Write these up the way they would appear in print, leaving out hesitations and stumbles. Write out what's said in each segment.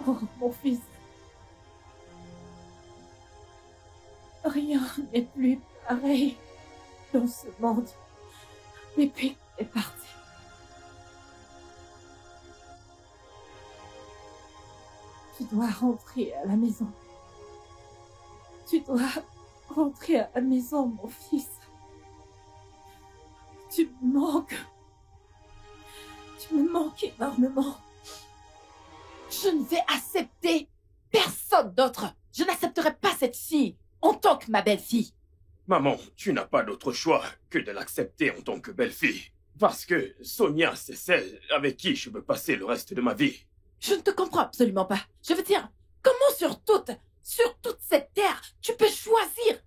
Oh, mon fils. Rien n'est plus pareil dans ce monde depuis que t'es parti. Tu dois rentrer à la maison. Tu dois rentrer à la maison, mon fils. Tu me manques. Tu me manques énormément. Je ne vais accepter personne d'autre. Je n'accepterai pas cette fille en tant que ma belle-fille. Maman, tu n'as pas d'autre choix que de l'accepter en tant que belle-fille. Parce que Sonia, c'est celle avec qui je veux passer le reste de ma vie. Je ne te comprends absolument pas. Je veux dire, comment sur toute cette terre, tu peux choisir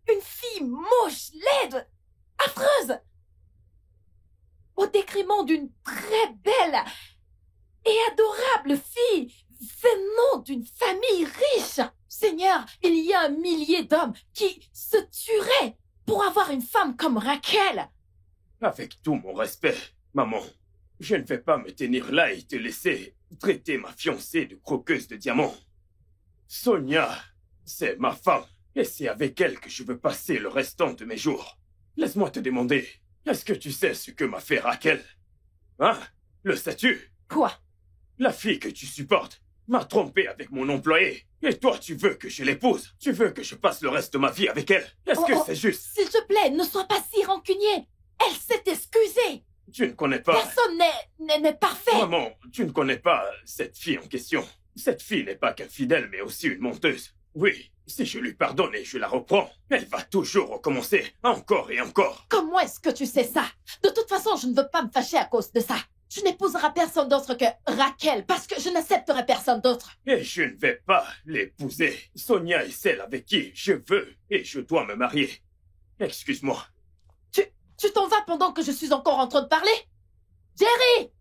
une fille moche, laide, affreuse, au détriment d'une très belle et adorable fille venant d'une famille riche. Seigneur, il y a 1 millier d'hommes qui se tueraient pour avoir une femme comme Raquel. Avec tout mon respect, maman, je ne vais pas me tenir là et te laisser traiter ma fiancée de croqueuse de diamants. Sonia, c'est ma femme, et c'est avec elle que je veux passer le restant de mes jours. Laisse-moi te demander, est-ce que tu sais ce que m'a fait Raquel? Hein? Le sais-tu? Quoi? La fille que tu supportes m'a trompé avec mon employé. Et toi, tu veux que je l'épouse? Tu veux que je passe le reste de ma vie avec elle? Est-ce que c'est juste? S'il te plaît, ne sois pas si rancunier. Elle s'est excusée. Tu ne connais pas... Personne n'est parfait. Maman, tu ne connais pas cette fille en question. Cette fille n'est pas qu'infidèle, mais aussi une menteuse. Oui, si je lui pardonne et je la reprends, elle va toujours recommencer, encore et encore. Comment est-ce que tu sais ça? De toute façon, je ne veux pas me fâcher à cause de ça. Tu n'épouseras personne d'autre que Raquel, parce que je n'accepterai personne d'autre. Et je ne vais pas l'épouser. Sonia est celle avec qui je veux et je dois me marier. Excuse-moi. Tu t'en vas pendant que je suis encore en train de parler? Jerry!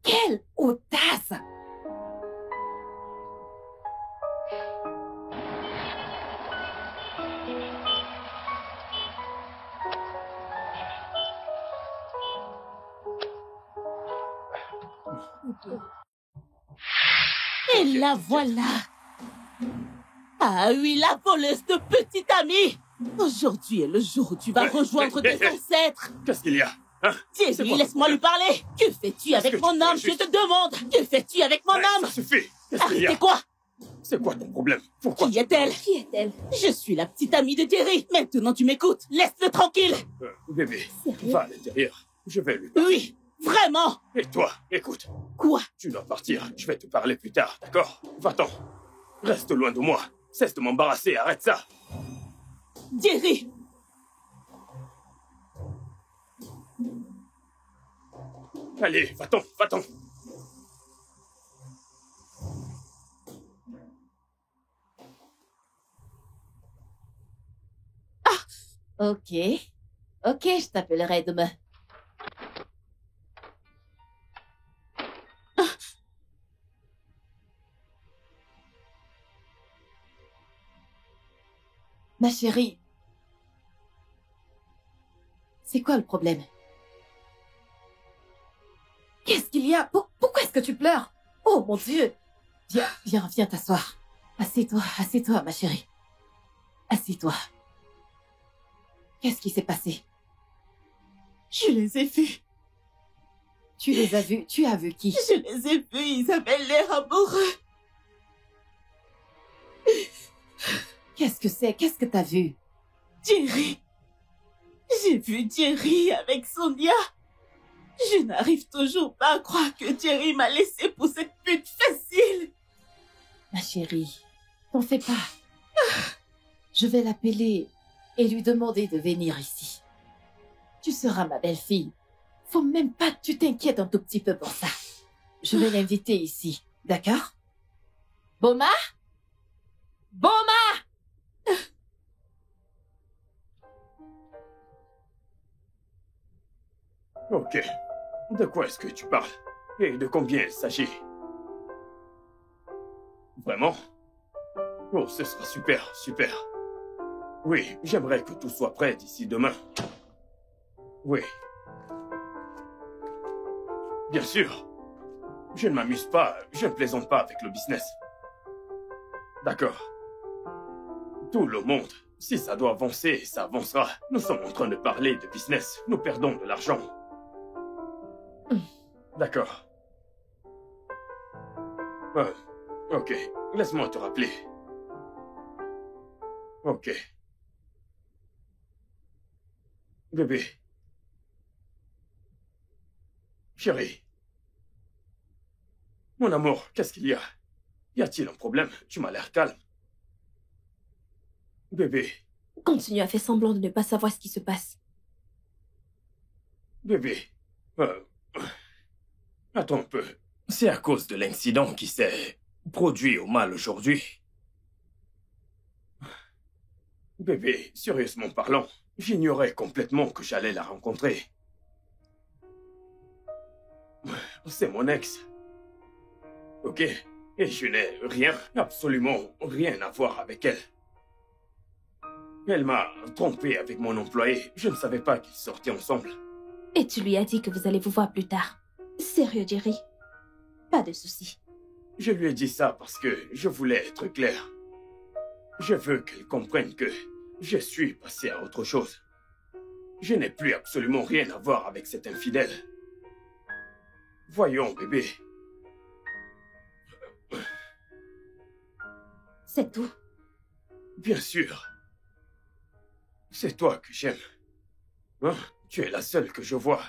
Quelle audace! Et la voilà. Ah oui, la voleuse de petite amie. Aujourd'hui est le jour où tu vas rejoindre tes ancêtres. Qu'est-ce qu'il y a? Hein? Thierry, laisse-moi lui parler. Que fais-tu avec mon homme? Je te demande. Que fais-tu avec mon homme? Ça suffit. Qu'est-ce qu'il y a? Arrêtez quoi? C'est quoi ton problème? Pourquoi? Qui est-elle? Qui est-elle? Je suis la petite amie de Thierry. Maintenant tu m'écoutes. Laisse-le tranquille. Bébé, Sérieux? va à l'intérieur. Je vais lui parler. Oui, vraiment. Et toi, écoute. Quoi? Tu dois partir. Je vais te parler plus tard, d'accord? Va-t'en. Reste loin de moi. Cesse de m'embarrasser. Arrête ça. Thierry. Allez, va-t'en, va-t'en. Ok. Ok, je t'appellerai demain. Ma chérie, c'est quoi le problème? Qu'est-ce qu'il y a? Pourquoi est-ce que tu pleures? Oh mon Dieu! Viens t'asseoir. Assieds-toi, ma chérie. Assieds-toi. Qu'est-ce qui s'est passé? Je les ai vus. Tu les as vus? Tu as vu qui? Je les ai vus. Ils avaient l'air amoureux. Qu'est-ce que c'est? Qu'est-ce que t'as vu? Thierry. J'ai vu Thierry avec Sonia. Je n'arrive toujours pas à croire que Thierry m'a laissé pour cette pute facile. Ma chérie, t'en fais pas. Je vais l'appeler et lui demander de venir ici. Tu seras ma belle-fille. Faut même pas que tu t'inquiètes un tout petit peu pour ça. Je vais l'inviter ici, d'accord? Boma? Boma! Ok. De quoi est-ce que tu parles? Et de combien il s'agit? Vraiment? Oh, ce sera super, super. Oui, j'aimerais que tout soit prêt d'ici demain. Oui. Bien sûr. Je ne m'amuse pas, je ne plaisante pas avec le business. D'accord. Tout le monde, si ça doit avancer, ça avancera. Nous sommes en train de parler de business. Nous perdons de l'argent. D'accord. Ok, laisse-moi te rappeler. Ok. Bébé. Chérie. Mon amour, qu'est-ce qu'il y a? Y a-t-il un problème? Tu m'as l'air calme. Bébé. Continue à faire semblant de ne pas savoir ce qui se passe. Bébé. Attends un peu. C'est à cause de l'incident qui s'est produit au mal aujourd'hui. Bébé, sérieusement parlant, j'ignorais complètement que j'allais la rencontrer. C'est mon ex. Ok? Et je n'ai rien, absolument rien à voir avec elle. Elle m'a trompé avec mon employé. Je ne savais pas qu'ils sortaient ensemble. Et tu lui as dit que vous allez vous voir plus tard. Sérieux, Jerry? Pas de soucis. Je lui ai dit ça parce que je voulais être clair. Je veux qu'elle comprenne que je suis passé à autre chose. Je n'ai plus absolument rien à voir avec cet infidèle. Voyons, bébé. C'est tout. Bien sûr. C'est toi que j'aime. Hein? Tu es la seule que je vois.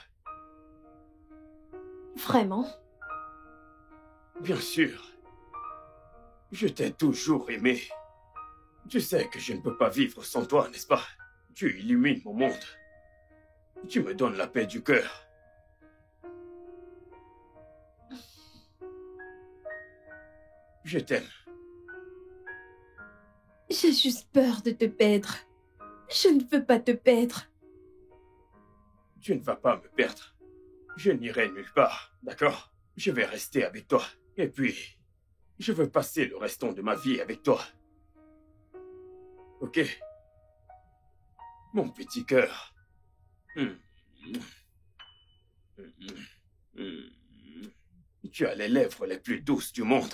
Vraiment? Bien sûr. Je t'ai toujours aimé. Tu sais que je ne peux pas vivre sans toi, n'est-ce pas? Tu illumines mon monde. Tu me donnes la paix du cœur. Je t'aime. J'ai juste peur de te perdre. Je ne veux pas te perdre. Tu ne vas pas me perdre. Je n'irai nulle part, d'accord? Je vais rester avec toi. Et puis, je veux passer le restant de ma vie avec toi. Ok? Mon petit cœur. Tu as les lèvres les plus douces du monde.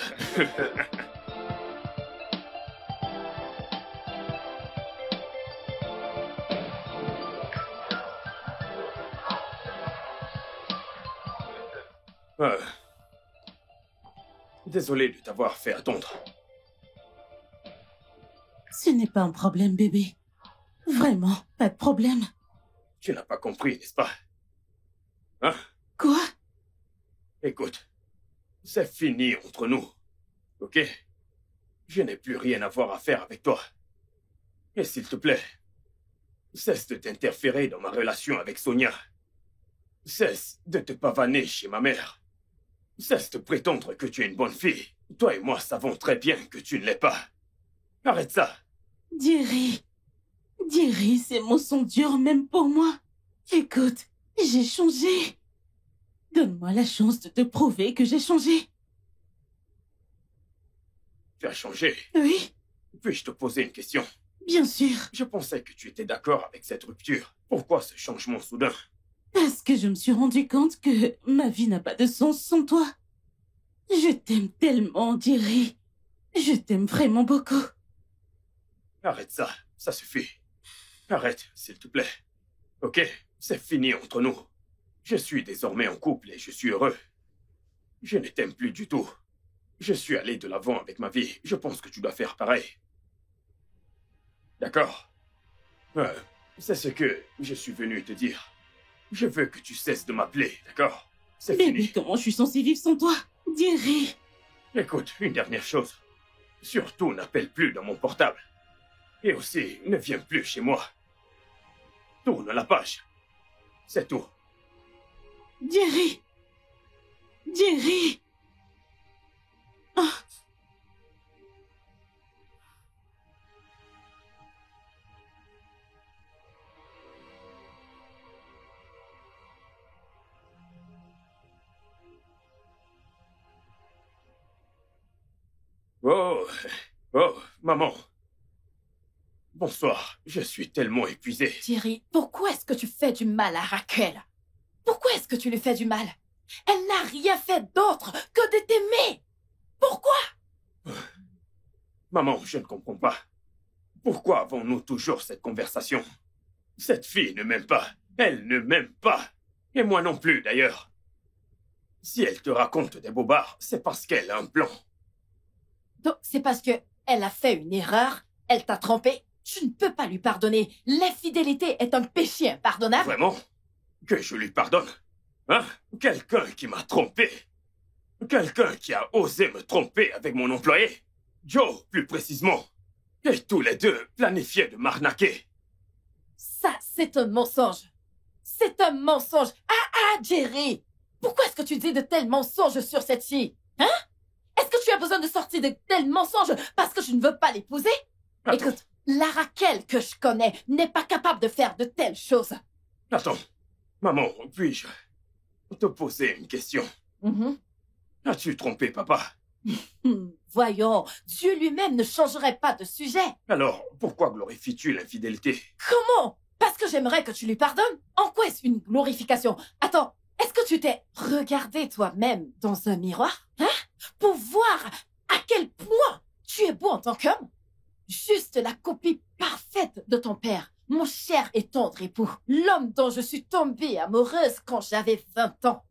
Désolé de t'avoir fait attendre. Ce n'est pas un problème, bébé. Vraiment, pas de problème. Tu n'as pas compris, n'est-ce pas? Hein? Quoi? Écoute, c'est fini entre nous, ok? Je n'ai plus rien à voir à faire avec toi. Et s'il te plaît, cesse de t'interférer dans ma relation avec Sonia. Cesse de te pavaner chez ma mère. Cesse de prétendre que tu es une bonne fille. Toi et moi savons très bien que tu ne l'es pas. Arrête ça. Jerry. Jerry, ces mots sont durs même pour moi. Écoute, j'ai changé. Donne-moi la chance de te prouver que j'ai changé. Tu as changé. Oui, Puis-je te poser une question? bien sûr. Je pensais que tu étais d'accord avec cette rupture. Pourquoi ce changement soudain? Parce que je me suis rendu compte que ma vie n'a pas de sens sans toi. Je t'aime tellement, Jerry. Je t'aime vraiment beaucoup. Arrête ça, ça suffit. Arrête, s'il te plaît. Ok? C'est fini entre nous. Je suis désormais en couple et je suis heureux. Je ne t'aime plus du tout. Je suis allé de l'avant avec ma vie. Je pense que tu dois faire pareil. D'accord? C'est ce que je suis venu te dire. Je veux que tu cesses de m'appeler, d'accord? C'est Bébé, fini. comment je suis censée vivre sans toi? Jerry. Écoute, une dernière chose. Surtout, n'appelle plus dans mon portable. Et aussi, ne viens plus chez moi. Tourne la page. C'est tout. Jerry. Jerry. Ah. Oh, maman. Bonsoir, je suis tellement épuisé. Jerry, pourquoi est-ce que tu fais du mal à Raquel? Pourquoi est-ce que tu lui fais du mal? Elle n'a rien fait d'autre que de t'aimer. Pourquoi? Maman, je ne comprends pas. Pourquoi avons-nous toujours cette conversation? Cette fille ne m'aime pas. Elle ne m'aime pas. Et moi non plus, d'ailleurs. Si elle te raconte des bobards, c'est parce qu'elle a un plan. Donc, c'est parce que elle a fait une erreur, elle t'a trompé. Je ne peux pas lui pardonner. L'infidélité est un péché impardonnable. Vraiment? Que je lui pardonne? Hein? Quelqu'un qui m'a trompé. Quelqu'un qui a osé me tromper avec mon employé. Joe, plus précisément. Et tous les deux planifiaient de m'arnaquer. Ça, c'est un mensonge. C'est un mensonge. Ah, Jerry! Pourquoi est-ce que tu dis de tels mensonges sur cette fille? Hein? Est-ce que tu as besoin de sortir de tels mensonges parce que je ne veux pas l'épouser? Attends. Écoute, la Raquel que je connais n'est pas capable de faire de telles choses. Attends. Maman, puis-je te poser une question? As-tu trompé papa? Voyons, Dieu lui-même ne changerait pas de sujet. Alors, pourquoi glorifies-tu l'infidélité? Comment? Parce que j'aimerais que tu lui pardonnes? En quoi est-ce une glorification? Attends, est-ce que tu t'es regardé toi-même dans un miroir? Hein? Pour voir à quel point tu es beau en tant qu'homme? Juste la copie parfaite de ton père, mon cher et tendre époux, l'homme dont je suis tombée amoureuse quand j'avais 20 ans.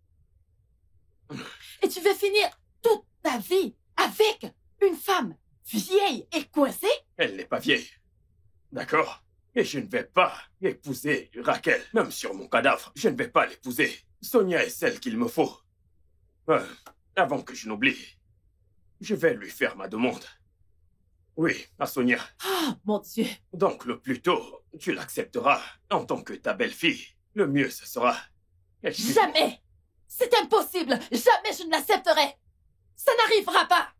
Et tu veux finir toute ta vie avec une femme vieille et coincée? Elle n'est pas vieille. D'accord? Et je ne vais pas épouser Raquel. Même sur mon cadavre, je ne vais pas l'épouser. Sonia est celle qu'il me faut. Avant que je n'oublie, je vais lui faire ma demande. Oui, à Sonia. Oh, mon Dieu. Donc, le plus tôt, tu l'accepteras en tant que ta belle-fille. Le mieux, ce sera... Jamais! C'est impossible! Jamais je ne l'accepterai! Ça n'arrivera pas!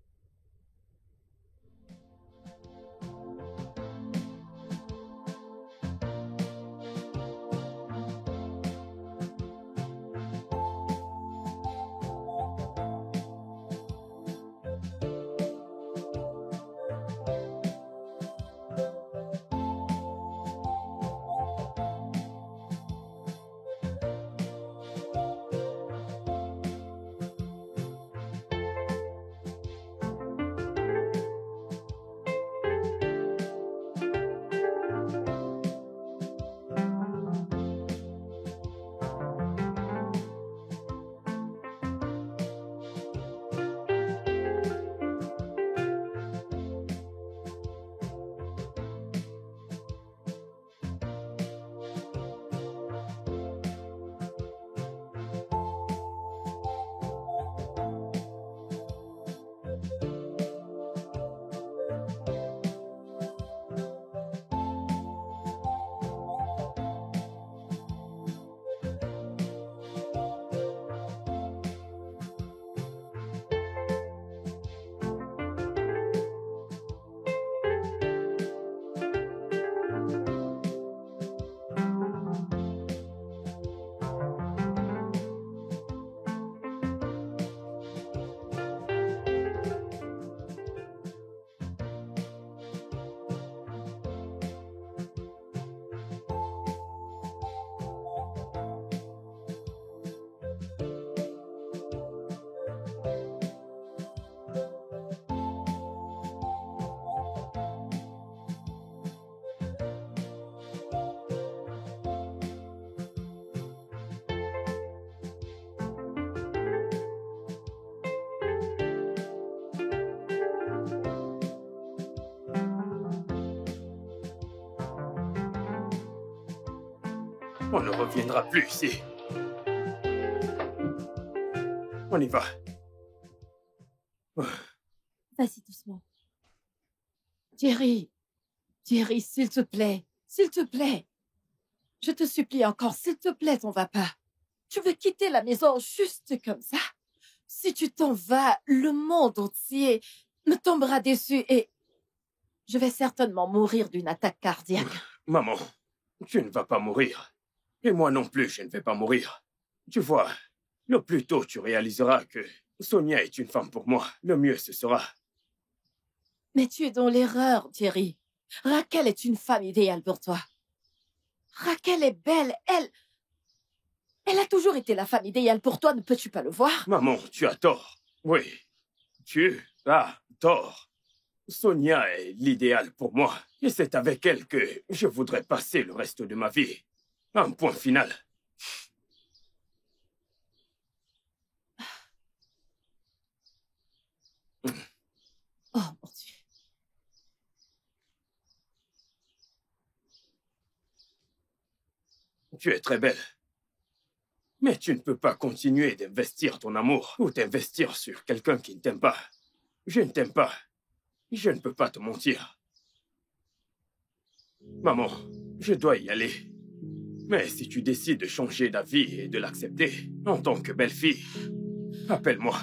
On ne reviendra plus ici. On y va. Vas-y doucement. Jerry, s'il te plaît, s'il te plaît. Je te supplie encore, s'il te plaît, on va pas. Tu veux quitter la maison juste comme ça? Si tu t'en vas, le monde entier me tombera dessus et je vais certainement mourir d'une attaque cardiaque. Maman, tu ne vas pas mourir. Et moi non plus, je ne vais pas mourir. Tu vois, le plus tôt tu réaliseras que Sonia est une femme pour moi, le mieux ce sera. Mais tu es dans l'erreur, Jerry. Raquel est une femme idéale pour toi. Raquel est belle, Elle a toujours été la femme idéale pour toi, ne peux-tu pas le voir? Maman, tu as tort. Oui, tu as tort. Sonia est l'idéal pour moi. Et c'est avec elle que je voudrais passer le reste de ma vie. Un point final. Oh, mon Dieu. Tu es très belle. Mais tu ne peux pas continuer d'investir ton amour ou d'investir sur quelqu'un qui ne t'aime pas. Je ne t'aime pas. Je ne peux pas te mentir. Maman, je dois y aller. Mais si tu décides de changer d'avis et de l'accepter, en tant que belle-fille, appelle-moi.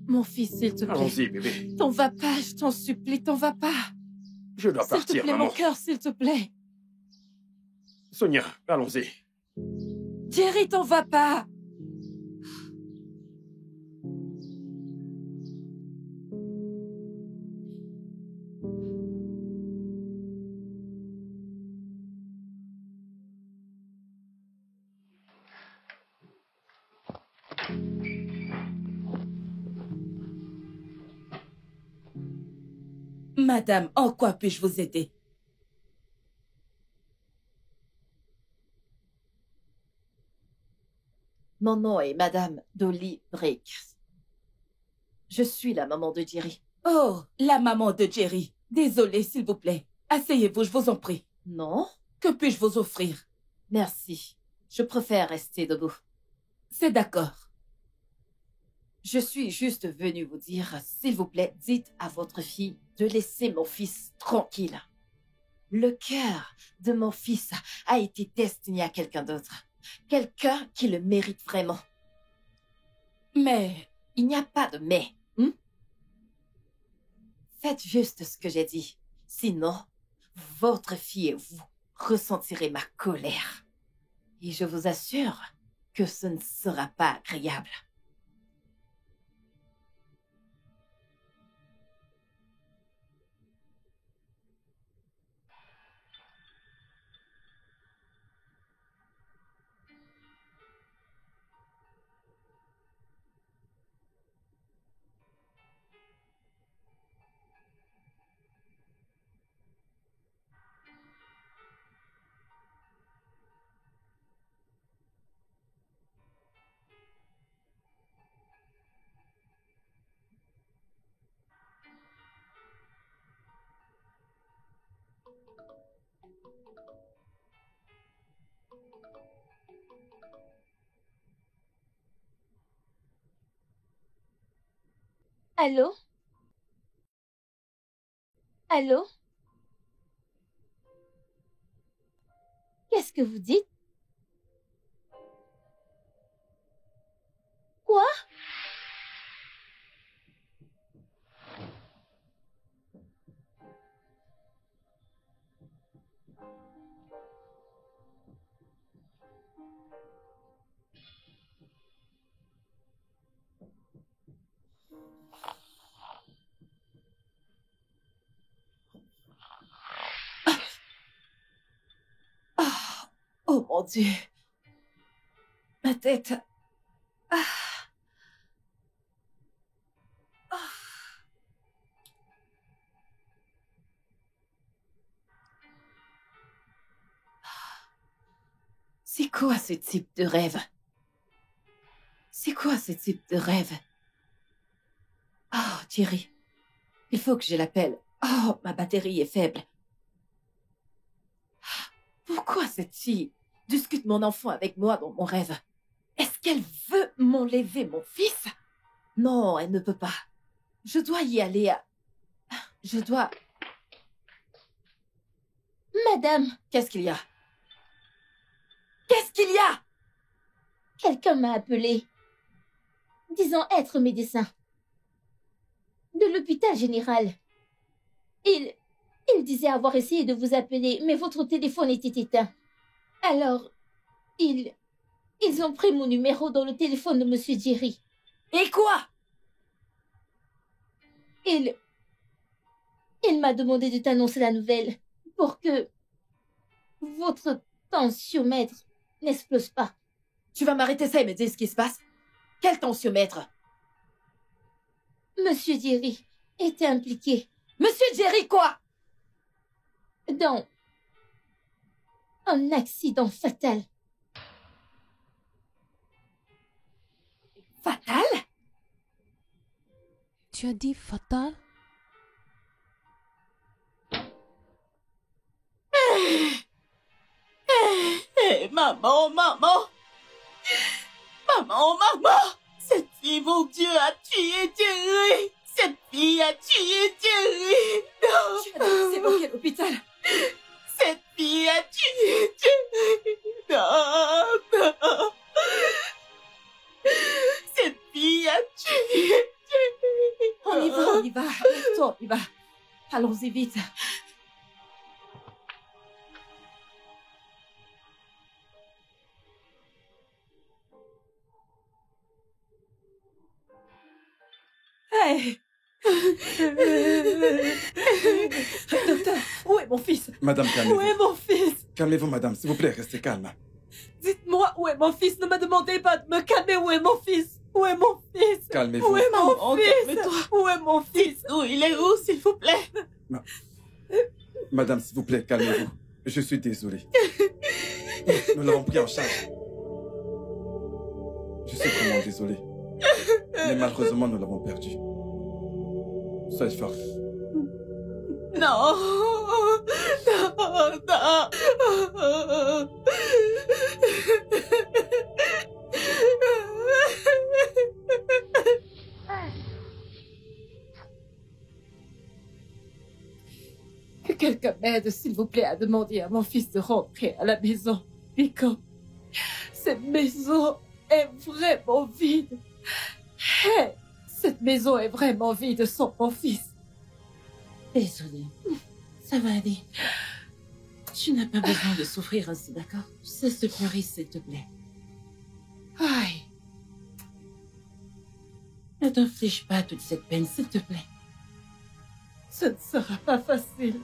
Mon fils, s'il te plaît. Allons-y, bébé. T'en vas pas, je t'en supplie, t'en vas pas. Je dois S'il te partir, plaît, maman. mon cœur, s'il te plaît. Sonia, allons-y. Jerry, t'en vas pas. Madame, en quoi puis-je vous aider? Mon nom est Madame Dolly Breaks. Je suis la maman de Jerry. Oh, la maman de Jerry. Désolée, s'il vous plaît. Asseyez-vous, je vous en prie. Non? Que puis-je vous offrir? Merci. Je préfère rester debout. C'est d'accord. Je suis juste venue vous dire, s'il vous plaît, dites à votre fille de laisser mon fils tranquille. Le cœur de mon fils a été destiné à quelqu'un d'autre. Quelqu'un qui le mérite vraiment. Mais... Il n'y a pas de mais. Faites juste ce que j'ai dit. Sinon, votre fille et vous ressentirez ma colère. Et je vous assure que ce ne sera pas agréable. Allô? Allô? Qu'est-ce que vous dites? Quoi? Oh mon Dieu. Ma tête. C'est quoi ce type de rêve? C'est quoi ce type de rêve? Oh, Thierry. Il faut que je l'appelle. Oh, ma batterie est faible. Pourquoi cette fille discute mon enfant avec moi dans mon rêve? Est-ce qu'elle veut m'enlever mon fils? Non, elle ne peut pas. Je dois y aller. Je dois... Madame, Qu'est-ce qu'il y a? Qu'est-ce qu'il y a? quelqu'un m'a appelé, disant être médecin de l'hôpital général. Il disait avoir essayé de vous appeler, mais votre téléphone était éteint. Alors, ils ont pris mon numéro dans le téléphone de Monsieur Jerry. Et quoi? Il m'a demandé de t'annoncer la nouvelle pour que votre tensiomètre n'explose pas. Tu vas m'arrêter ça et me dire ce qui se passe? Quel tensiomètre? Monsieur Jerry était impliqué Monsieur Jerry, quoi? dans un accident fatal. Fatal? Tu as dit fatal? Hé, maman, maman! Maman, maman! Cette fille, mon Dieu, a tué Jerry! Cette fille a tué Jerry! Non! Tu as dit que c'est bon, quel hôpital? Cette fille a tué Jerry! Non, non! Cette fille a tué Jerry! On y va, on y va. Lève-toi, on y va. Allons-y vite. Hey! Docteur, où est mon fils? Madame, Où calmez-vous. est mon fils? Calmez-vous, madame. S'il vous plaît, restez calme. Dites-moi où est mon fils. Ne me demandez pas de me calmer. Où est mon fils? Où est mon fils? Calmez-vous. Où est mon Maman, fils? calme-toi. Où est mon fils? Où il est où, s'il vous plaît? Madame, s'il vous plaît, calmez-vous. Je suis désolé. Nous l'avons pris en charge. Je suis vraiment désolé. Mais malheureusement, nous l'avons perdu. Soyez fort. Non! Non, non! Que quelqu'un m'aide, s'il vous plaît, à demander à mon fils de rentrer à la maison. Nico, cette maison est vraiment vide. Hey, cette maison est vraiment vide sans mon fils. Désolée. Ça va aller. Tu n'as pas besoin de souffrir ainsi, d'accord? Cesse de pleurer, s'il te plaît. Aïe, Ne t'inflige pas toute cette peine, s'il te plaît. ce ne sera pas facile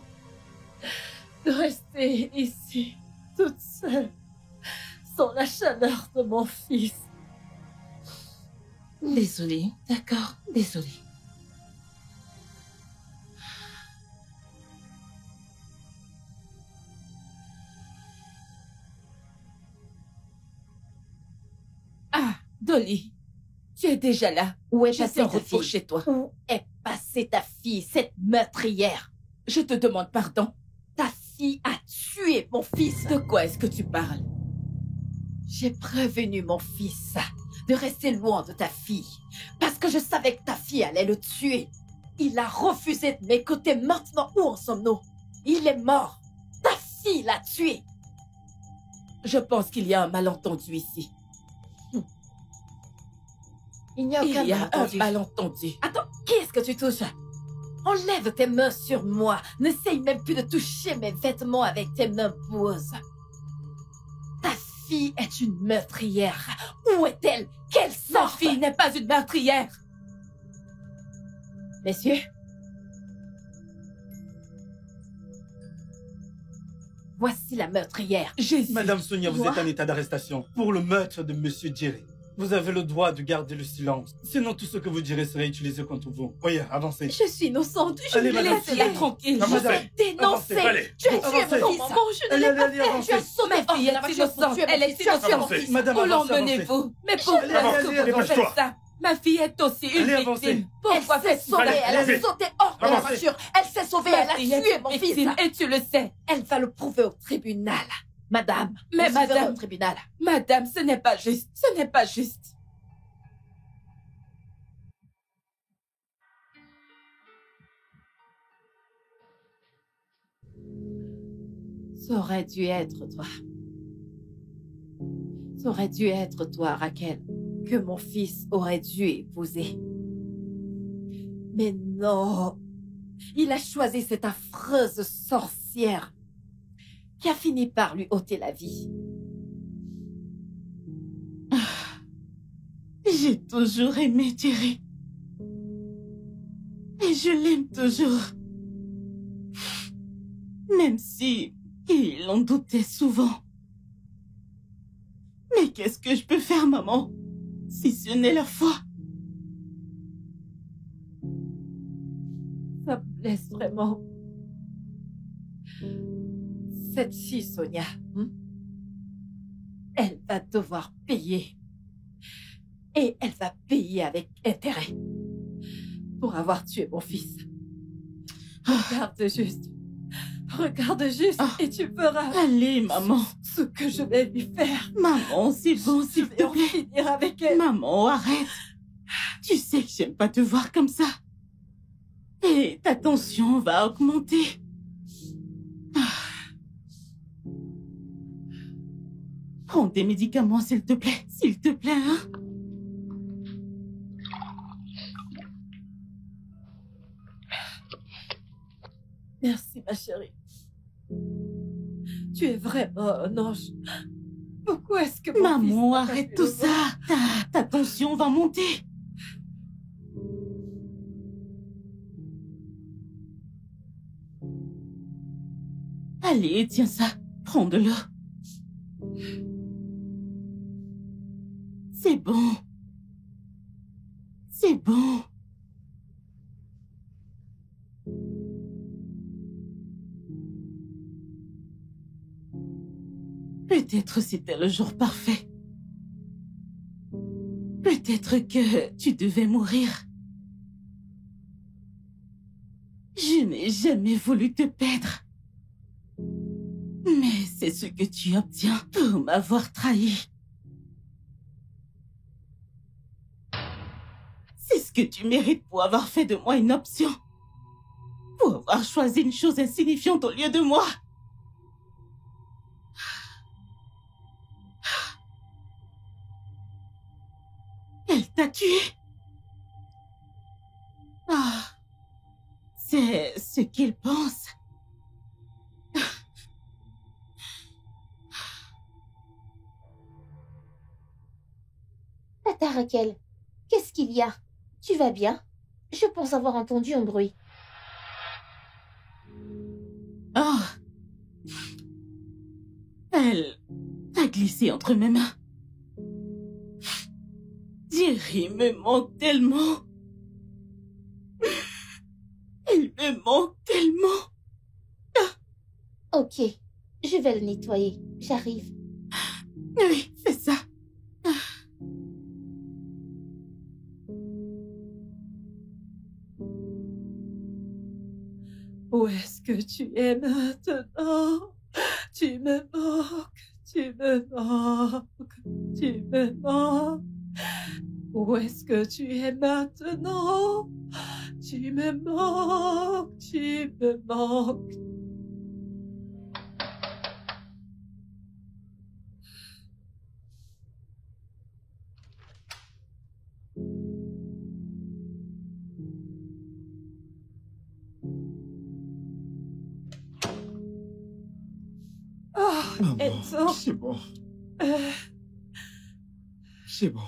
de rester ici, toute seule, sans la chaleur de mon fils. Désolée, d'accord? Désolée. Ah, Dolly, tu es déjà là. Où est Je passée suis en ta retour fille? chez toi. Où est passée ta fille, cette meurtrière? Je te demande pardon. Ta fille a tué mon fils. De quoi est-ce que tu parles? J'ai prévenu mon fils de rester loin de ta fille, parce que je savais que ta fille allait le tuer. Il a refusé de m'écouter. Maintenant, où en sommes-nous? Il est mort. Ta fille l'a tué. Je pense qu'il y a un malentendu ici. Il n'y a aucun Il y a un malentendu. malentendu. Attends, qui est-ce que tu touches? Enlève tes mains sur moi. N'essaye même plus de toucher mes vêtements avec tes mains boueuses. Ta fille est une meurtrière. Où est-elle? Quelle sorte? Ma fille n'est pas une meurtrière. Messieurs, voici la meurtrière. Jésus. Madame Sonia, vous Quoi? êtes en état d'arrestation pour le meurtre de Monsieur Jerry. Vous avez le droit de garder le silence. Sinon, tout ce que vous direz serait utilisé contre vous. Voyez, avancez. Je suis innocente. Je Allez, vais madame, laisser la allez. tranquille. Avancez. Je vais dénoncer. Allez. Tu as tué Avancez. mon fils. Maman, je ne Allez, l'ai pas allez, fait. avancez. Tu as sauvé ma fille est innocente. Elle est innocente. Avancez. Madame, Où avancez, l'emmenez-vous? Mais pourquoi Allez, est-ce allez, que vous allez, faites dépêche-toi. ça? Ma fille est aussi une Allez, avancez. victime. Pourquoi Elle s'est faites-vous sauvée, ça? elle a Allez. sauté hors de la Avancez. voiture. Elle s'est sauvée, elle a fille est tué une mon fils. victime et tu le sais. Elle va le prouver au tribunal. Madame, Mais on se verra madame- au tribunal. Madame, ce n'est pas juste. Ce n'est pas juste. Ça aurait dû être toi. Ça aurait dû être toi, Raquel, que mon fils aurait dû épouser. Mais non, il a choisi cette affreuse sorcière qui a fini par lui ôter la vie. J'ai toujours aimé Jerry. Et je l'aime toujours. Même si il en doutait souvent. Mais qu'est-ce que je peux faire, maman? Si ce n'est la foi. Ça me blesse vraiment. Cette fille, Sonia, elle va devoir payer. Et elle va payer avec intérêt pour avoir tué mon fils. Regarde juste. Regarde juste et tu verras. Allez, maman. Ce que je vais lui faire. Maman, c'est bon, s'il te plaît. Finir avec elle. Maman, arrête. Tu sais que j'aime pas te voir comme ça. Et ta tension va augmenter. Prends des médicaments, s'il te plaît. S'il te plaît, hein. Merci, ma chérie. Tu es vraiment un ange. Pourquoi est-ce que mon fils Maman, n'a pas arrête pu tout le ça. voir? Ta tension va monter. Allez, tiens ça. Prends de l'eau. C'est bon. C'est bon. Peut-être c'était le jour parfait. Peut-être que tu devais mourir. Je n'ai jamais voulu te perdre. Mais c'est ce que tu obtiens pour m'avoir trahi. C'est ce que tu mérites pour avoir fait de moi une option. Pour avoir choisi une chose insignifiante au lieu de moi. Elle t'a tué. Ah, c'est ce qu'il pense. Tata Raquel, qu'est-ce qu'il y a? Tu vas bien? Je pense avoir entendu un bruit. Oh. Elle a glissé entre mes mains. Jerry me manque tellement. Il me manque tellement. Ok, je vais le nettoyer. J'arrive. Oui, fais ça. Où est-ce que tu es maintenant? Tu me manques, tu me manques, tu me manques. Où est-ce que tu es maintenant? Tu me manques, tu me manques. Oh, Maman, Enzo. c'est bon. Euh, C'est bon.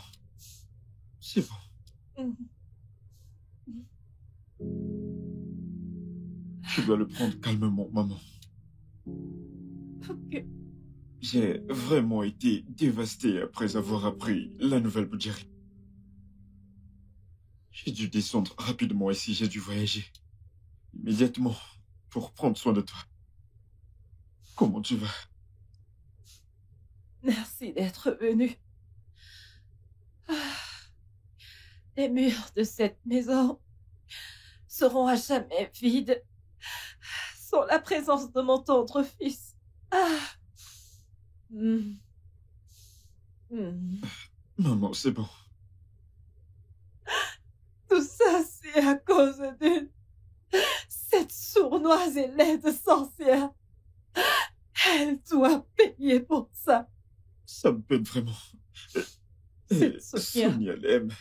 C'est bon. Tu dois le prendre calmement, maman. ok. J'ai vraiment été dévasté après avoir appris la nouvelle de Jerry. J'ai dû descendre rapidement ici, j'ai dû voyager. Immédiatement, pour prendre soin de toi. Comment tu vas? Merci d'être venu. Les murs de cette maison seront à jamais vides sans la présence de mon tendre fils. Maman, c'est bon. Tout ça, c'est à cause cette sournoise et laide sorcière. Elle doit payer pour ça. Ça me peine vraiment. Cette Sonia. Sonia l'aime.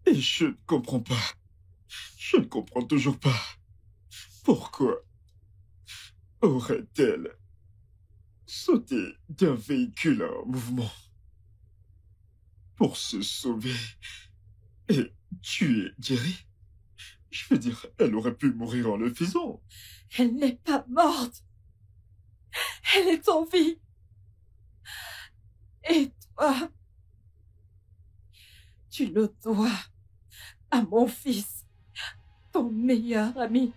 Et je ne comprends pas. Je ne comprends toujours pas. Pourquoi aurait-elle sauté d'un véhicule en mouvement pour se sauver et tuer Jerry? Je veux dire, elle aurait pu mourir en le faisant. Elle n'est pas morte. Elle est en vie. Et toi, tu le dois à mon fils, ton meilleur ami,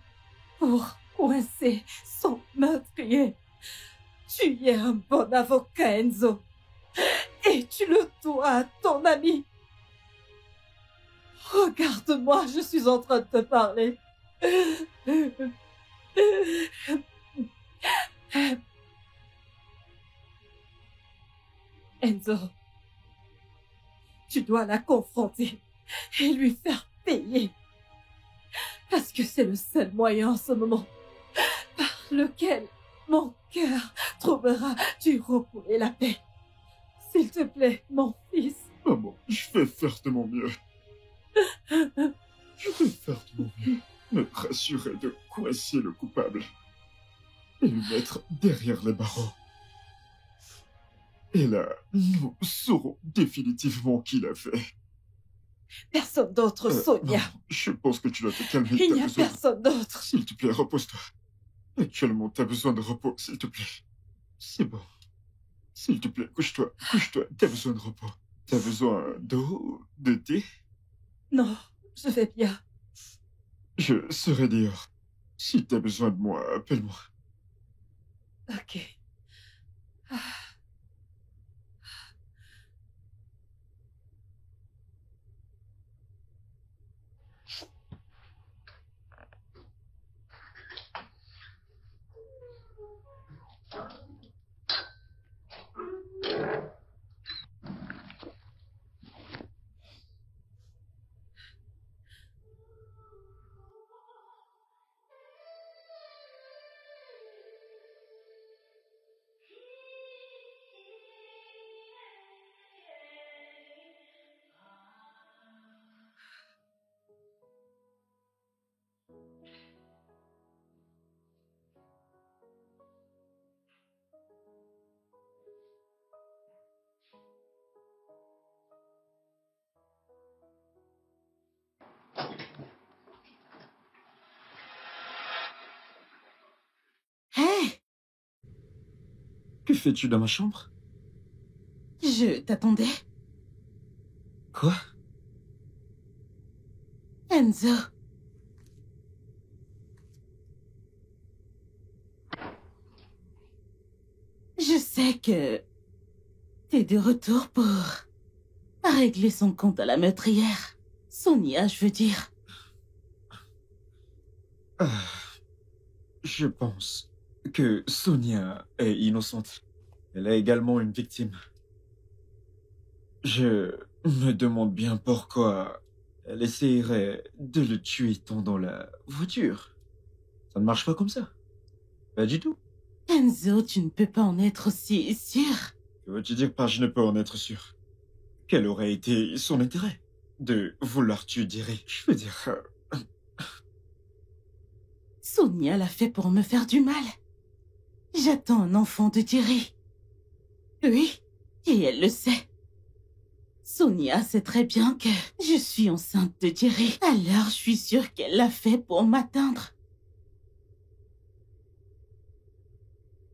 pour coincer son meurtrier. Tu es un bon avocat, Enzo. Et tu le dois à ton ami. Regarde-moi, je suis en train de te parler. Enzo, tu dois la confronter et lui faire payer. Parce que c'est le seul moyen en ce moment par lequel mon cœur trouvera du repos et la paix. S'il te plaît, mon fils. Maman, je vais faire de mon mieux. Je vais faire de mon mieux. Me rassurer de coincer le coupable. Et le mettre derrière les barreaux. Et là, nous saurons définitivement qui l'a fait. Personne d'autre, Sonia. Non, je pense que tu dois te calmer. Il n'y a personne d'autre. S'il te plaît, repose-toi. Actuellement, t'as besoin de repos, s'il te plaît. C'est bon. S'il te plaît, couche-toi, couche-toi. T'as besoin de repos. T'as besoin d'eau, de thé? Non, je vais bien. Je serai dehors. Si t'as besoin de moi, appelle-moi. Ok. Ah. Hé, Que fais-tu dans ma chambre? je t'attendais. Quoi? Enzo. Je sais que t'es de retour pour régler son compte à la meurtrière. Sonia, je veux dire. Je pense que Sonia est innocente. Elle est également une victime. Je me demande bien pourquoi elle essayerait de le tuer dans la voiture. Ça ne marche pas comme ça. Pas du tout. Enzo, tu ne peux pas en être aussi sûr. Que veux-tu dire par je ne peux en être sûr? Quel aurait été son intérêt de vouloir tuer Jerry? Je veux dire... Sonia l'a fait pour me faire du mal. J'attends un enfant de Jerry. Oui, et elle le sait. Sonia sait très bien que je suis enceinte de Jerry. Alors je suis sûre qu'elle l'a fait pour m'atteindre.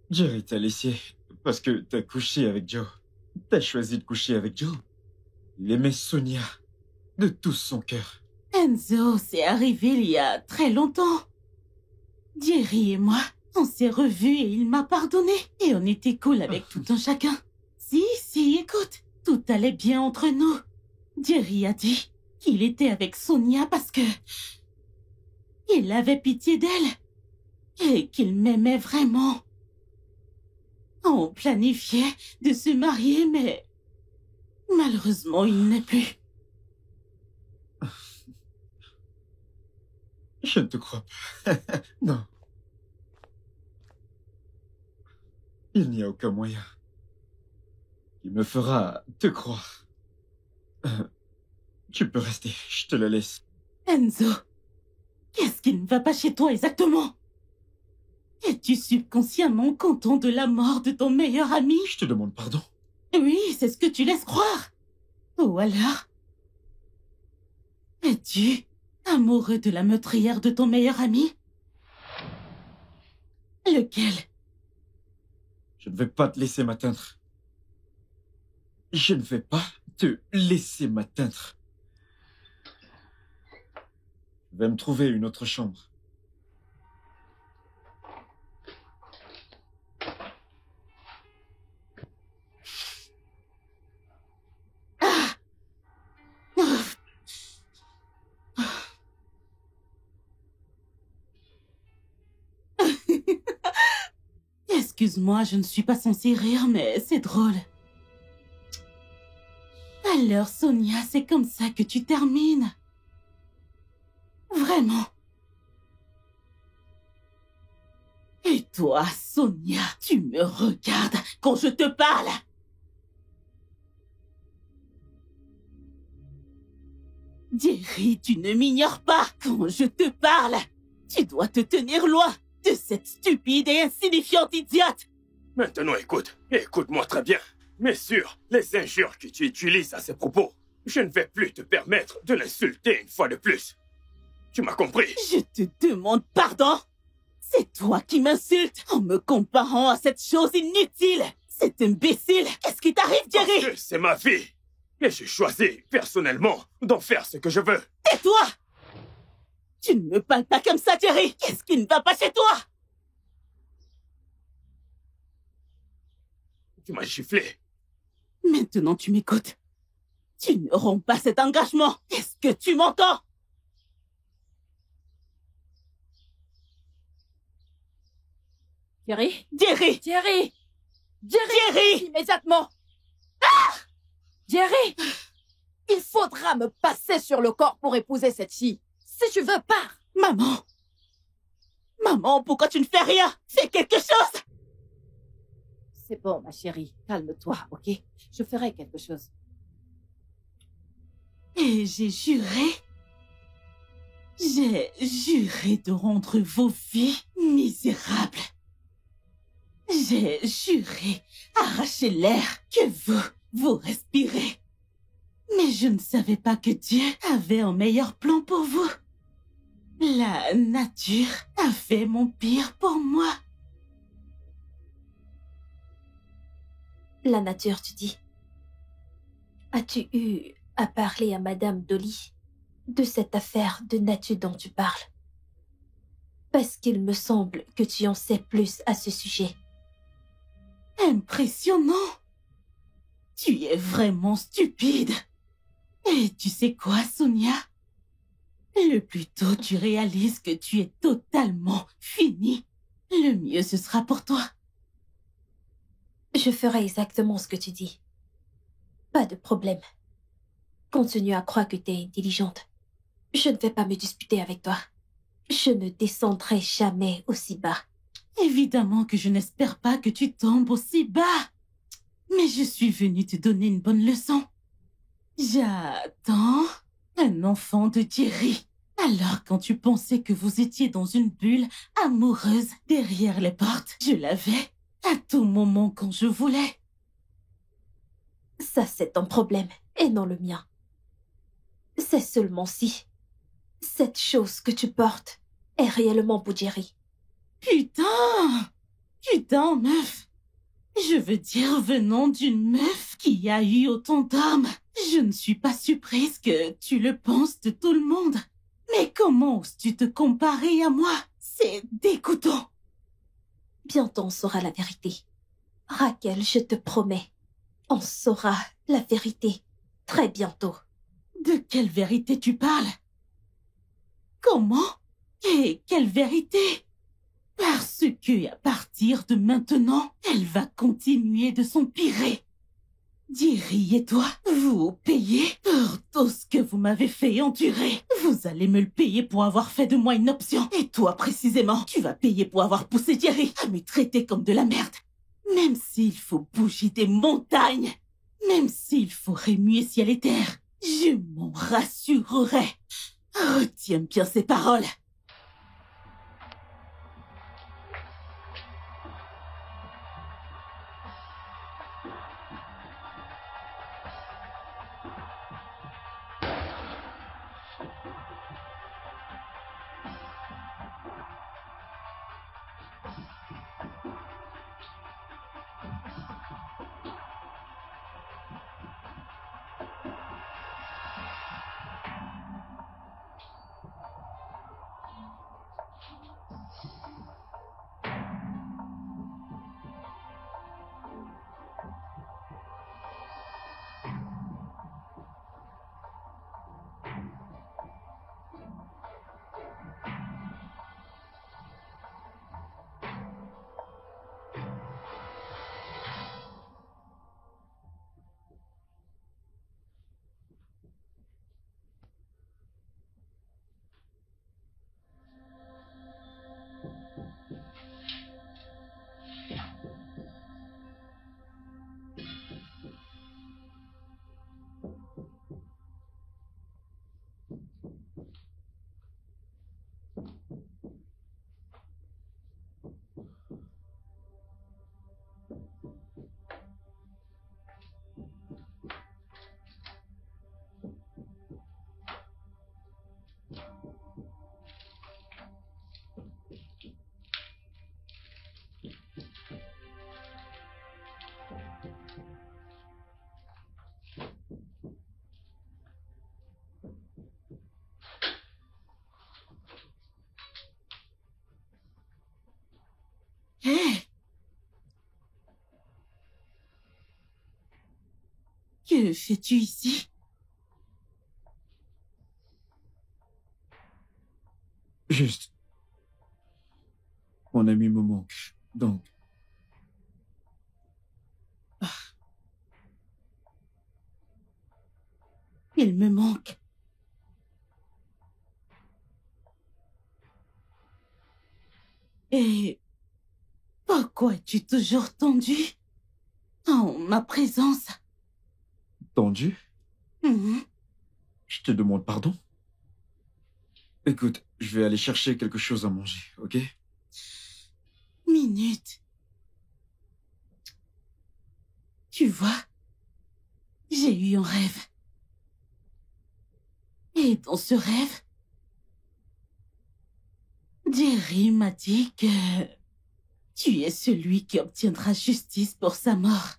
Jerry t'a laissé parce que t'as couché avec Joe. T'as choisi de coucher avec Joe. Il aimait Sonia de tout son cœur. Enzo, c'est arrivé il y a très longtemps. Jerry et moi, on s'est revus et il m'a pardonné. Et on était cool avec tout un chacun. Si, écoute, tout allait bien entre nous. Jerry a dit qu'il était avec Sonia parce que... il avait pitié d'elle. Et qu'il m'aimait vraiment. On planifiait de se marier, mais... malheureusement, il n'est plus. Je ne te crois pas. Non. Il n'y a aucun moyen qui me fera te croire. Tu peux rester, je te la laisse. Enzo, qu'est-ce qui ne va pas chez toi exactement? Es-tu subconsciemment content de la mort de ton meilleur ami? Je te demande pardon. Oui, c'est ce que tu laisses croire. Ou alors... es-tu amoureux de la meurtrière de ton meilleur ami? Lequel? Je ne vais pas te laisser m'atteindre. Je ne vais pas te laisser m'atteindre. Je vais me trouver une autre chambre. Excuse-moi, je ne suis pas censée rire, mais c'est drôle. Alors, Sonia, c'est comme ça que tu termines. Vraiment. Et toi, Sonia, tu me regardes quand je te parle. Jerry, tu ne m'ignores pas quand je te parle. Tu dois te tenir loin de cette stupide et insignifiante idiote. Maintenant, écoute-moi très bien. Mais sur les injures que tu utilises à ces propos, je ne vais plus te permettre de l'insulter une fois de plus. Tu m'as compris? Je te demande pardon. C'est toi qui m'insultes en me comparant à cette chose inutile. C'est imbécile. Qu'est-ce qui t'arrive, Jerry? Parce que c'est ma vie. Et j'ai choisi, personnellement, d'en faire ce que je veux. Tais-toi! Tu ne me parles pas comme ça, Jerry. Qu'est-ce qui ne va pas chez toi? Tu m'as giflé. Maintenant, tu m'écoutes. Tu ne romps pas cet engagement. Est-ce que tu m'entends? Jerry? Jerry! Jerry! Jerry! Jerry! Immédiatement! Ah! Jerry! Il faudra me passer sur le corps pour épouser cette fille. Si tu veux, pars! Maman! Maman, pourquoi tu ne fais rien? Fais quelque chose! C'est bon, ma chérie. Calme-toi, ok? Je ferai quelque chose. Et j'ai juré de rendre vos vies misérables. J'ai juré arracher l'air que vous respirez. Mais je ne savais pas que Dieu avait un meilleur plan pour vous. La nature a fait mon pire pour moi. La nature, tu dis. As-tu eu à parler à Madame Dolly de cette affaire de nature dont tu parles? Parce qu'il me semble que tu en sais plus à ce sujet. Impressionnant. Tu es vraiment stupide. Et tu sais quoi, Sonia? Le plus tôt tu réalises que tu es totalement fini, le mieux ce sera pour toi. Je ferai exactement ce que tu dis. Pas de problème. Continue à croire que tu es intelligente. Je ne vais pas me disputer avec toi. Je ne descendrai jamais aussi bas. Évidemment que je n'espère pas que tu tombes aussi bas. Mais je suis venue te donner une bonne leçon. J'attends un enfant de Jerry. Alors quand tu pensais que vous étiez dans une bulle amoureuse derrière les portes, je l'avais à tout moment quand je voulais. Ça, c'est ton problème et non le mien. C'est seulement si cette chose que tu portes est réellement pour Jerry. Putain, meuf. Je veux dire venant d'une meuf qui a eu autant d'armes. Je ne suis pas surprise que tu le penses de tout le monde. Mais comment oses-tu te comparer à moi? C'est dégoûtant. Bientôt on saura la vérité. Raquel, je te promets, on saura la vérité très bientôt. De quelle vérité tu parles? Comment? Et quelle vérité? Parce que à partir de maintenant, elle va continuer de s'empirer. Jerry et toi, vous payez pour tout ce que vous m'avez fait endurer. Vous allez me le payer pour avoir fait de moi une option. Et toi, précisément, tu vas payer pour avoir poussé Jerry à me traiter comme de la merde. Même s'il faut bouger des montagnes, même s'il faut remuer ciel et terre, je m'en rassurerai. Retiens bien ces paroles. Que fais-tu ici? Juste. Mon ami me manque, donc... Il me manque. Et pourquoi es-tu toujours tendu en ma présence? Tendu? Mhm. Je te demande pardon? Écoute, je vais aller chercher quelque chose à manger, ok? Minute. Tu vois, j'ai eu un rêve. Et dans ce rêve, Jerry m'a dit que tu es celui qui obtiendra justice pour sa mort.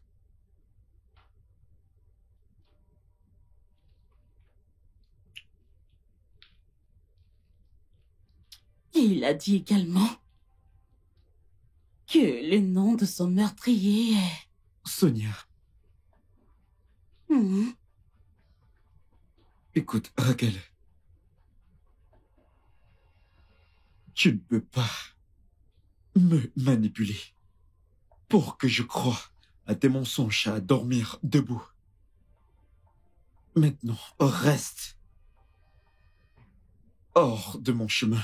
Et il a dit également que le nom de son meurtrier est... Sonia, Mhm. écoute, Raquel. Tu ne peux pas me manipuler pour que je croie à tes mensonges à dormir debout. Maintenant, reste hors de mon chemin.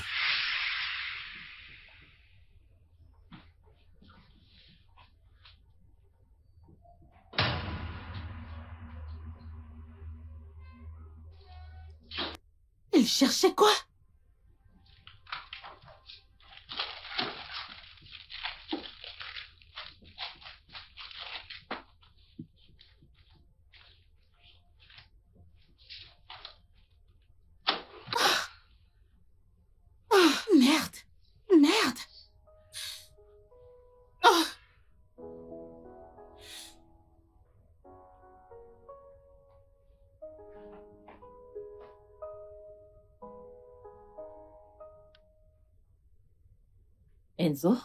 Il cherchait quoi? Merde! Merde! Oh. Enzo?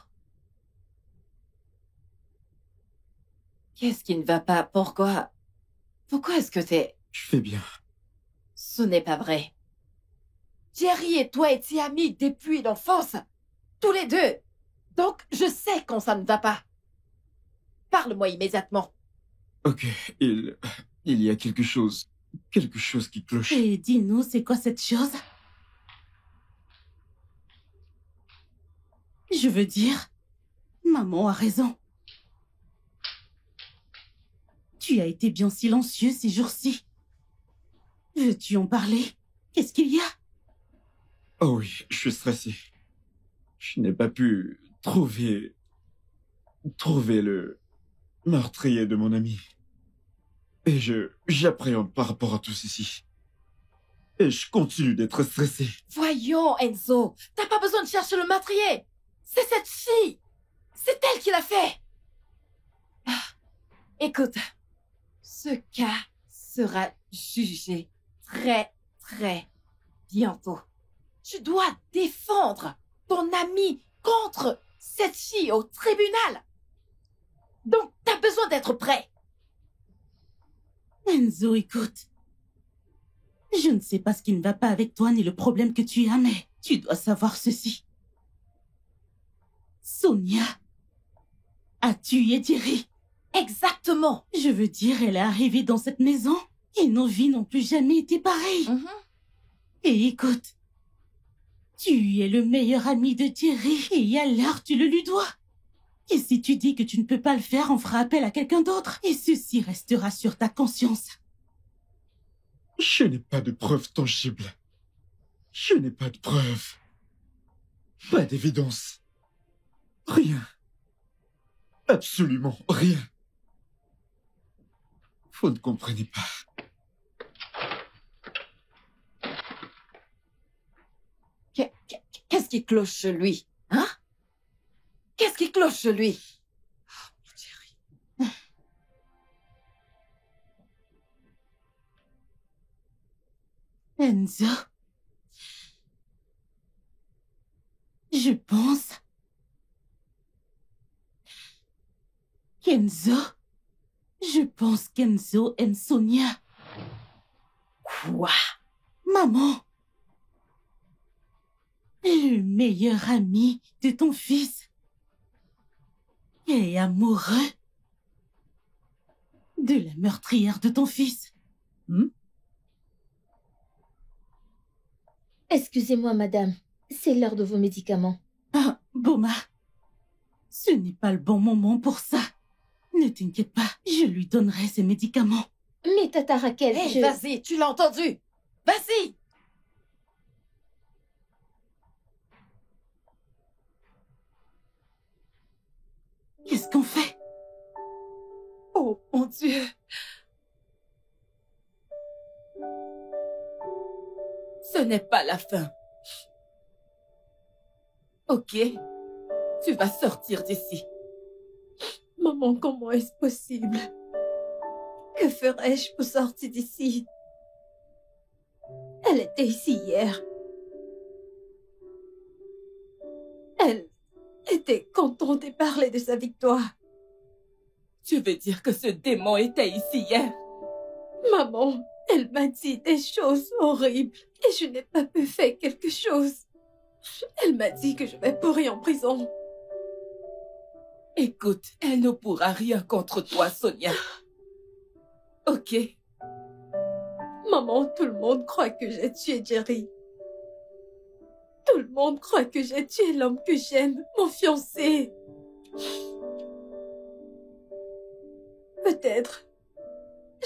Qu'est-ce qui ne va pas? Pourquoi? Pourquoi est-ce que t'es... Je fais bien. Ce n'est pas vrai. Jerry et toi étiez amis depuis l'enfance. Tous les deux. Donc, je sais quand ça ne va pas. Parle-moi immédiatement. Ok, il y a quelque chose qui cloche. Et dis-nous, c'est quoi cette chose? Je veux dire, maman a raison. Tu as été bien silencieux ces jours-ci. Veux-tu en parler? Qu'est-ce qu'il y a? Oh oui, je suis stressé. Je n'ai pas pu trouver le meurtrier de mon ami. Et j'appréhende par rapport à tout ceci. Et je continue d'être stressé. Voyons, Enzo. T'as pas besoin de chercher le meurtrier. C'est cette fille. C'est elle qui l'a fait. Ah, écoute, ce cas sera jugé très, très bientôt. Tu dois défendre ton ami contre cette fille au tribunal. Donc, t'as besoin d'être prêt. Enzo, écoute. Je ne sais pas ce qui ne va pas avec toi ni le problème que tu as, mais tu dois savoir ceci. Sonia a tué Jerry. Exactement. Je veux dire, elle est arrivée dans cette maison et nos vies n'ont plus jamais été pareilles. Et écoute, tu es le meilleur ami de Jerry et alors tu le lui dois. Et si tu dis que tu ne peux pas le faire, on fera appel à quelqu'un d'autre et ceci restera sur ta conscience. Je n'ai pas de preuves tangibles. Je n'ai pas de preuves. Pas d'évidence. Rien. Absolument rien. Vous ne comprenez pas. Qu'est-ce qui cloche chez lui? Hein? Qu'est-ce qui cloche chez lui? Enzo, je pense qu'Enzo Je pense qu'Enzo aime Sonia. Quoi? Maman? Le meilleur ami de ton fils est amoureux de la meurtrière de ton fils. Excusez-moi, madame. C'est l'heure de vos médicaments. Ah, Boma, ce n'est pas le bon moment pour ça. Ne t'inquiète pas, je lui donnerai ses médicaments. Mais Tata Raquel, Hé, vas-y, tu l'as entendu? Vas-y! Qu'est-ce qu'on fait? Oh, mon Dieu. Ce n'est pas la fin. Ok, tu vas sortir d'ici. Maman, comment est-ce possible? Que ferais-je pour sortir d'ici? Elle était ici hier. Elle était contente et parlait de sa victoire. Tu veux dire que ce démon était ici hier? Maman, elle m'a dit des choses horribles et je n'ai pas pu faire quelque chose. Elle m'a dit que je vais pourrir en prison. Écoute, elle ne pourra rien contre toi, Sonia. Ok. Maman, tout le monde croit que j'ai tué Jerry. Tout le monde croit que j'ai tué l'homme que j'aime, mon fiancé. Peut-être.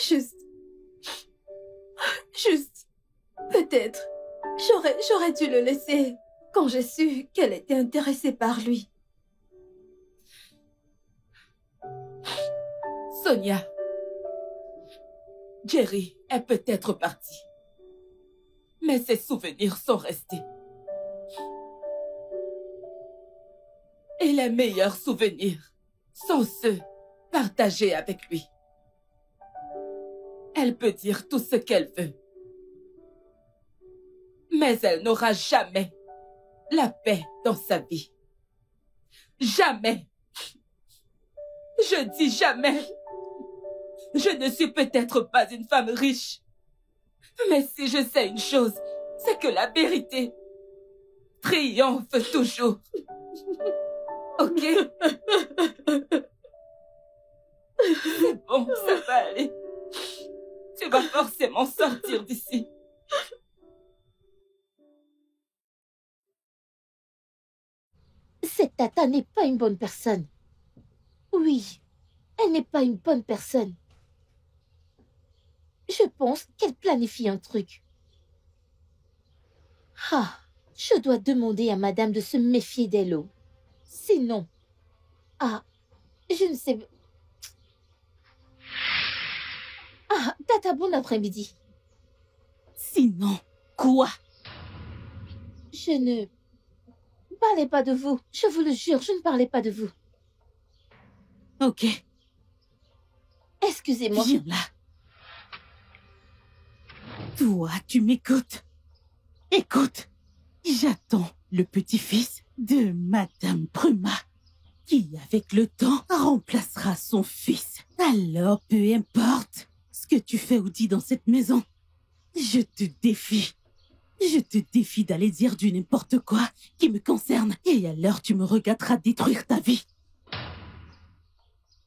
Juste, peut-être. J'aurais dû le laisser quand j'ai su qu'elle était intéressée par lui. Sonia, Jerry est peut-être parti, mais ses souvenirs sont restés. Et les meilleurs souvenirs sont ceux partagés avec lui. Elle peut dire tout ce qu'elle veut, mais elle n'aura jamais la paix dans sa vie. Jamais. Je dis jamais. Je ne suis peut-être pas une femme riche, mais si je sais une chose, c'est que la vérité triomphe toujours. Ok? C'est bon, ça va aller. Tu vas forcément sortir d'ici. Cette Tata n'est pas une bonne personne. Oui, elle n'est pas une bonne personne. Je pense qu'elle planifie un truc. Ah, je dois demander à madame de se méfier d'elle. Sinon... Ah, je ne sais... Ah, Tata, bon après-midi. Sinon, quoi? Je ne parlais pas de vous. Je vous le jure, je ne parlais pas de vous. Ok. Excusez-moi. Viens là. Toi, tu m'écoutes. Écoute. J'attends le petit-fils de Madame Bruma, qui, avec le temps, remplacera son fils. Alors, peu importe ce que tu fais ou dis dans cette maison, je te défie. Je te défie d'aller dire du n'importe quoi qui me concerne. Et alors, tu me regarderas détruire ta vie.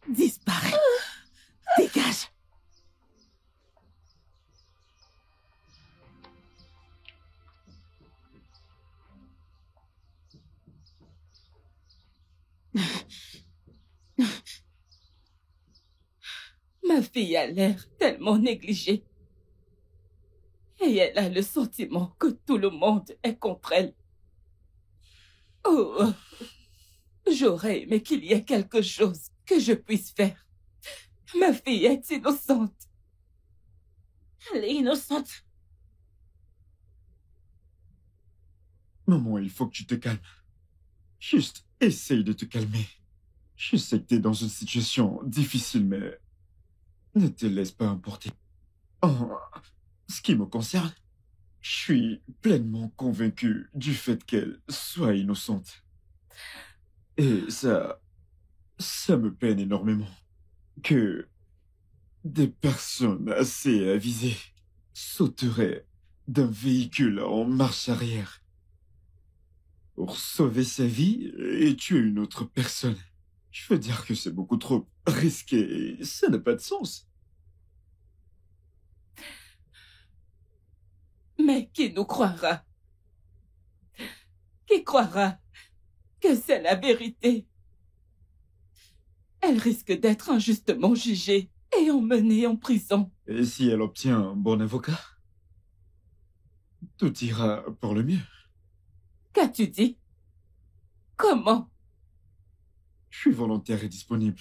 Disparais. Dégage. Ma fille a l'air tellement négligée. Et elle a le sentiment que tout le monde est contre elle. Oh, j'aurais aimé qu'il y ait quelque chose que je puisse faire. Ma fille est innocente. Elle est innocente. Maman, il faut que tu te calmes. Juste, essaye de te calmer. Je sais que t'es dans une situation difficile, mais ne te laisse pas emporter. En ce qui me concerne, je suis pleinement convaincu du fait qu'elle soit innocente. Et ça me peine énormément que des personnes assez avisées sauteraient d'un véhicule en marche arrière pour sauver sa vie et tuer une autre personne. Je veux dire que c'est beaucoup trop risqué et ça n'a pas de sens. Mais qui nous croira? Qui croira que c'est la vérité? Elle risque d'être injustement jugée et emmenée en prison. Et si elle obtient un bon avocat, tout ira pour le mieux. Qu'as-tu dit? Comment? Je suis volontaire et disponible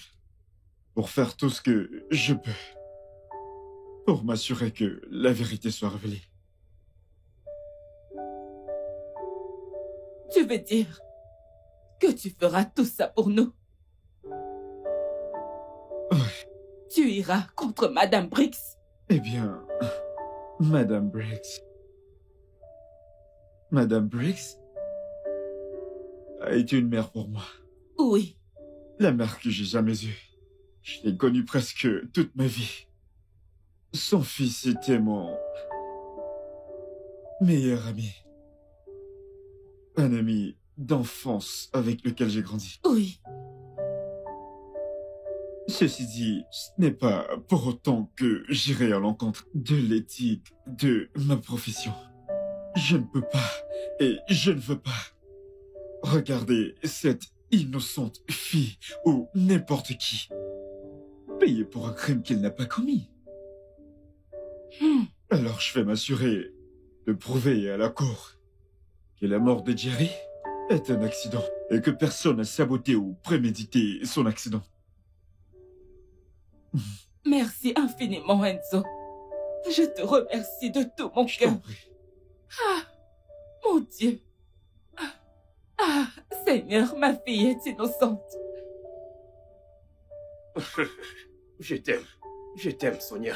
pour faire tout ce que je peux pour m'assurer que la vérité soit révélée. Tu veux dire que tu feras tout ça pour nous? Ouais. Tu iras contre Madame Briggs? Eh bien, Madame Briggs... Madame Briggs a été une mère pour moi. Oui. La mère que j'ai jamais eue. Je l'ai connue presque toute ma vie. Son fils était mon meilleur ami. Un ami d'enfance avec lequel j'ai grandi. Oui. Ceci dit, ce n'est pas pour autant que j'irai à l'encontre de l'éthique de ma profession. Je ne peux pas et je ne veux pas regarder cette innocente fille ou n'importe qui payer pour un crime qu'il n'a pas commis. Alors je vais m'assurer de prouver à la cour que la mort de Jerry est un accident et que personne n'a saboté ou prémédité son accident. Merci infiniment, Enzo. Je te remercie de tout mon Je t'en cœur. prie. Ah, mon Dieu. Ah, Seigneur, ma fille est innocente. Je t'aime, Sonia.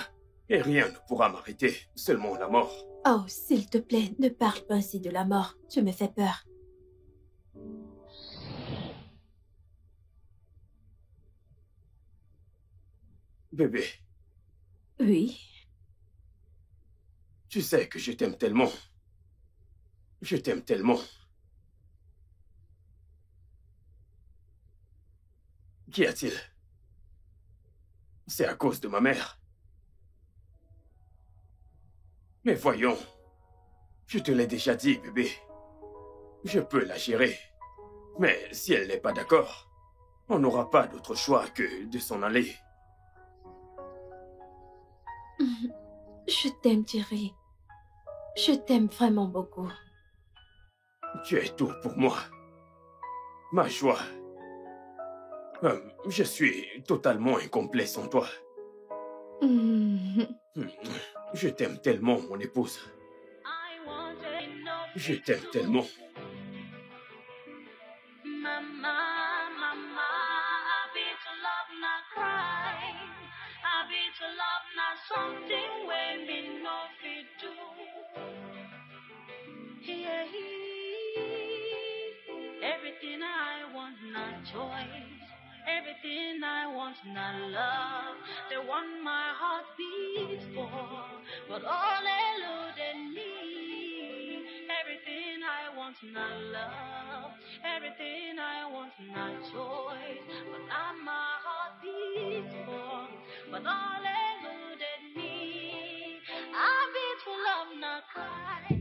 Et rien ne pourra m'arrêter, seulement la mort. Oh, s'il te plaît, ne parle pas ainsi de la mort. Tu me fais peur. Bébé, Oui. tu sais que je t'aime tellement. Je t'aime tellement. Qu'y a-t-il? C'est à cause de ma mère. Mais voyons, je te l'ai déjà dit, bébé. Je peux la gérer. Mais si elle n'est pas d'accord, on n'aura pas d'autre choix que de s'en aller. Je t'aime, Jerry. Je t'aime vraiment beaucoup. Tu es tout pour moi. Ma joie. Je suis totalement incomplet sans toi. Je t'aime tellement, mon épouse. Je t'aime tellement. Mama, mama, I be to love, not cry. I be to love, not something when me no fit do. Yeah, everything I want, not joy. Everything I want, not love. The one my heart beats for, but all eluded me. Everything I want, not love. Everything I want, not joy. But I'm my heart beats for, but all eluded me. I beat for love, not cry.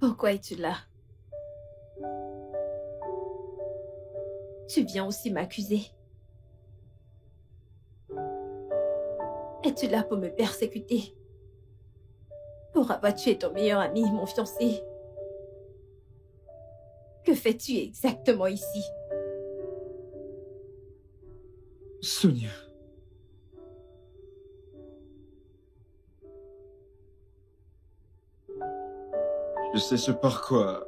Pourquoi es-tu là? Tu viens aussi m'accuser. Es-tu là pour me persécuter? Pour avoir tué ton meilleur ami, mon fiancé? Que fais-tu exactement ici? Sonia. Je sais ce par quoi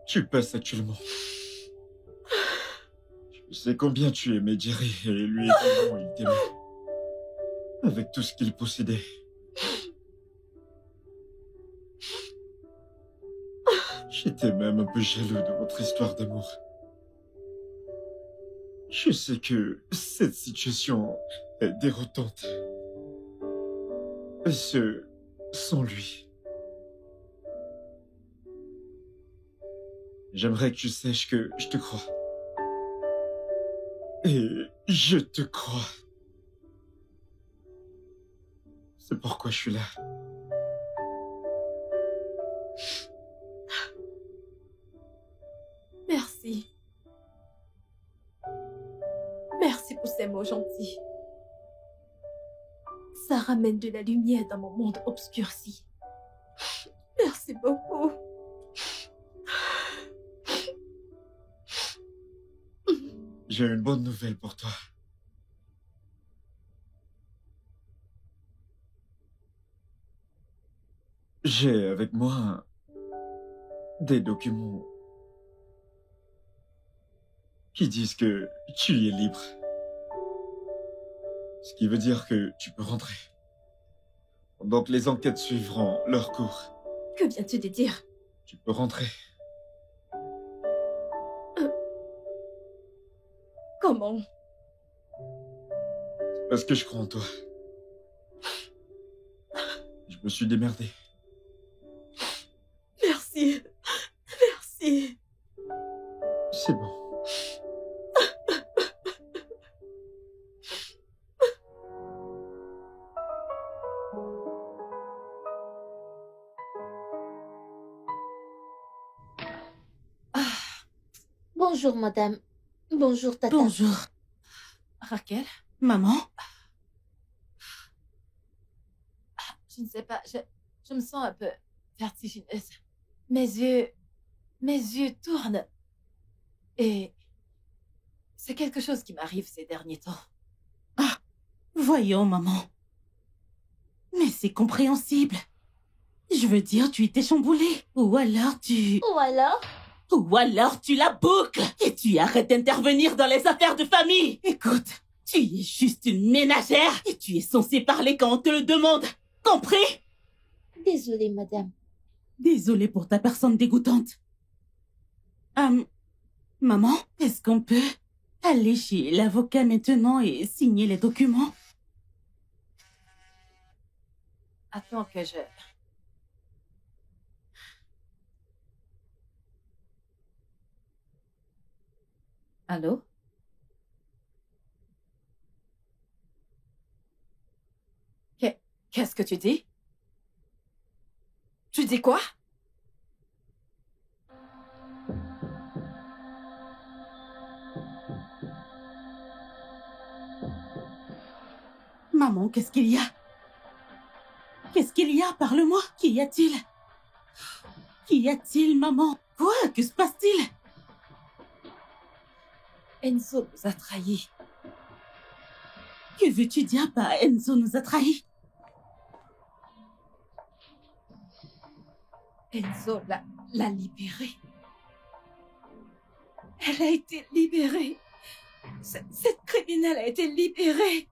tu passes actuellement. Je sais combien tu aimais Jerry et lui également, il t'aimait. Avec tout ce qu'il possédait. J'étais même un peu jaloux de votre histoire d'amour. Je sais que cette situation est déroutante. Et ce, sans lui. J'aimerais que tu saches que je te crois. Et je te crois. C'est pourquoi je suis là. Merci. Merci pour ces mots gentils. Ça ramène de la lumière dans mon monde obscurci. Merci beaucoup. J'ai une bonne nouvelle pour toi. J'ai avec moi des documents qui disent que tu y es libre. Ce qui veut dire que tu peux rentrer. Donc les enquêtes suivront leur cours. Que viens-tu de dire? Tu peux rentrer. Comment? Parce que je crois en toi. Je me suis démerdé. Merci. Merci. C'est bon. Bonjour, madame. Bonjour, tata. Bonjour. Raquel? Maman? Je ne sais pas, je me sens un peu vertigineuse. Mes yeux tournent. Et c'est quelque chose qui m'arrive ces derniers temps. Voyons, maman. Mais c'est compréhensible. Je veux dire, tu étais chamboulée. Ou alors Ou alors, tu la boucles et tu arrêtes d'intervenir dans les affaires de famille. Écoute, tu es juste une ménagère et tu es censée parler quand on te le demande. Compris? désolée, madame. Désolée pour ta personne dégoûtante. Maman, est-ce qu'on peut aller chez l'avocat maintenant et signer les documents? Attends que je... Allô? Qu'est-ce que tu dis? Tu dis quoi? Maman, qu'est-ce qu'il y a? Qu'est-ce qu'il y a? Parle-moi. Qu'y a-t-il? Qu'y a-t-il, maman? Quoi? Que se passe-t-il? Enzo nous a trahis. Que veux-tu dire par Enzo nous a trahis? Enzo l'a libérée. Elle a été libérée. Cette criminelle a été libérée.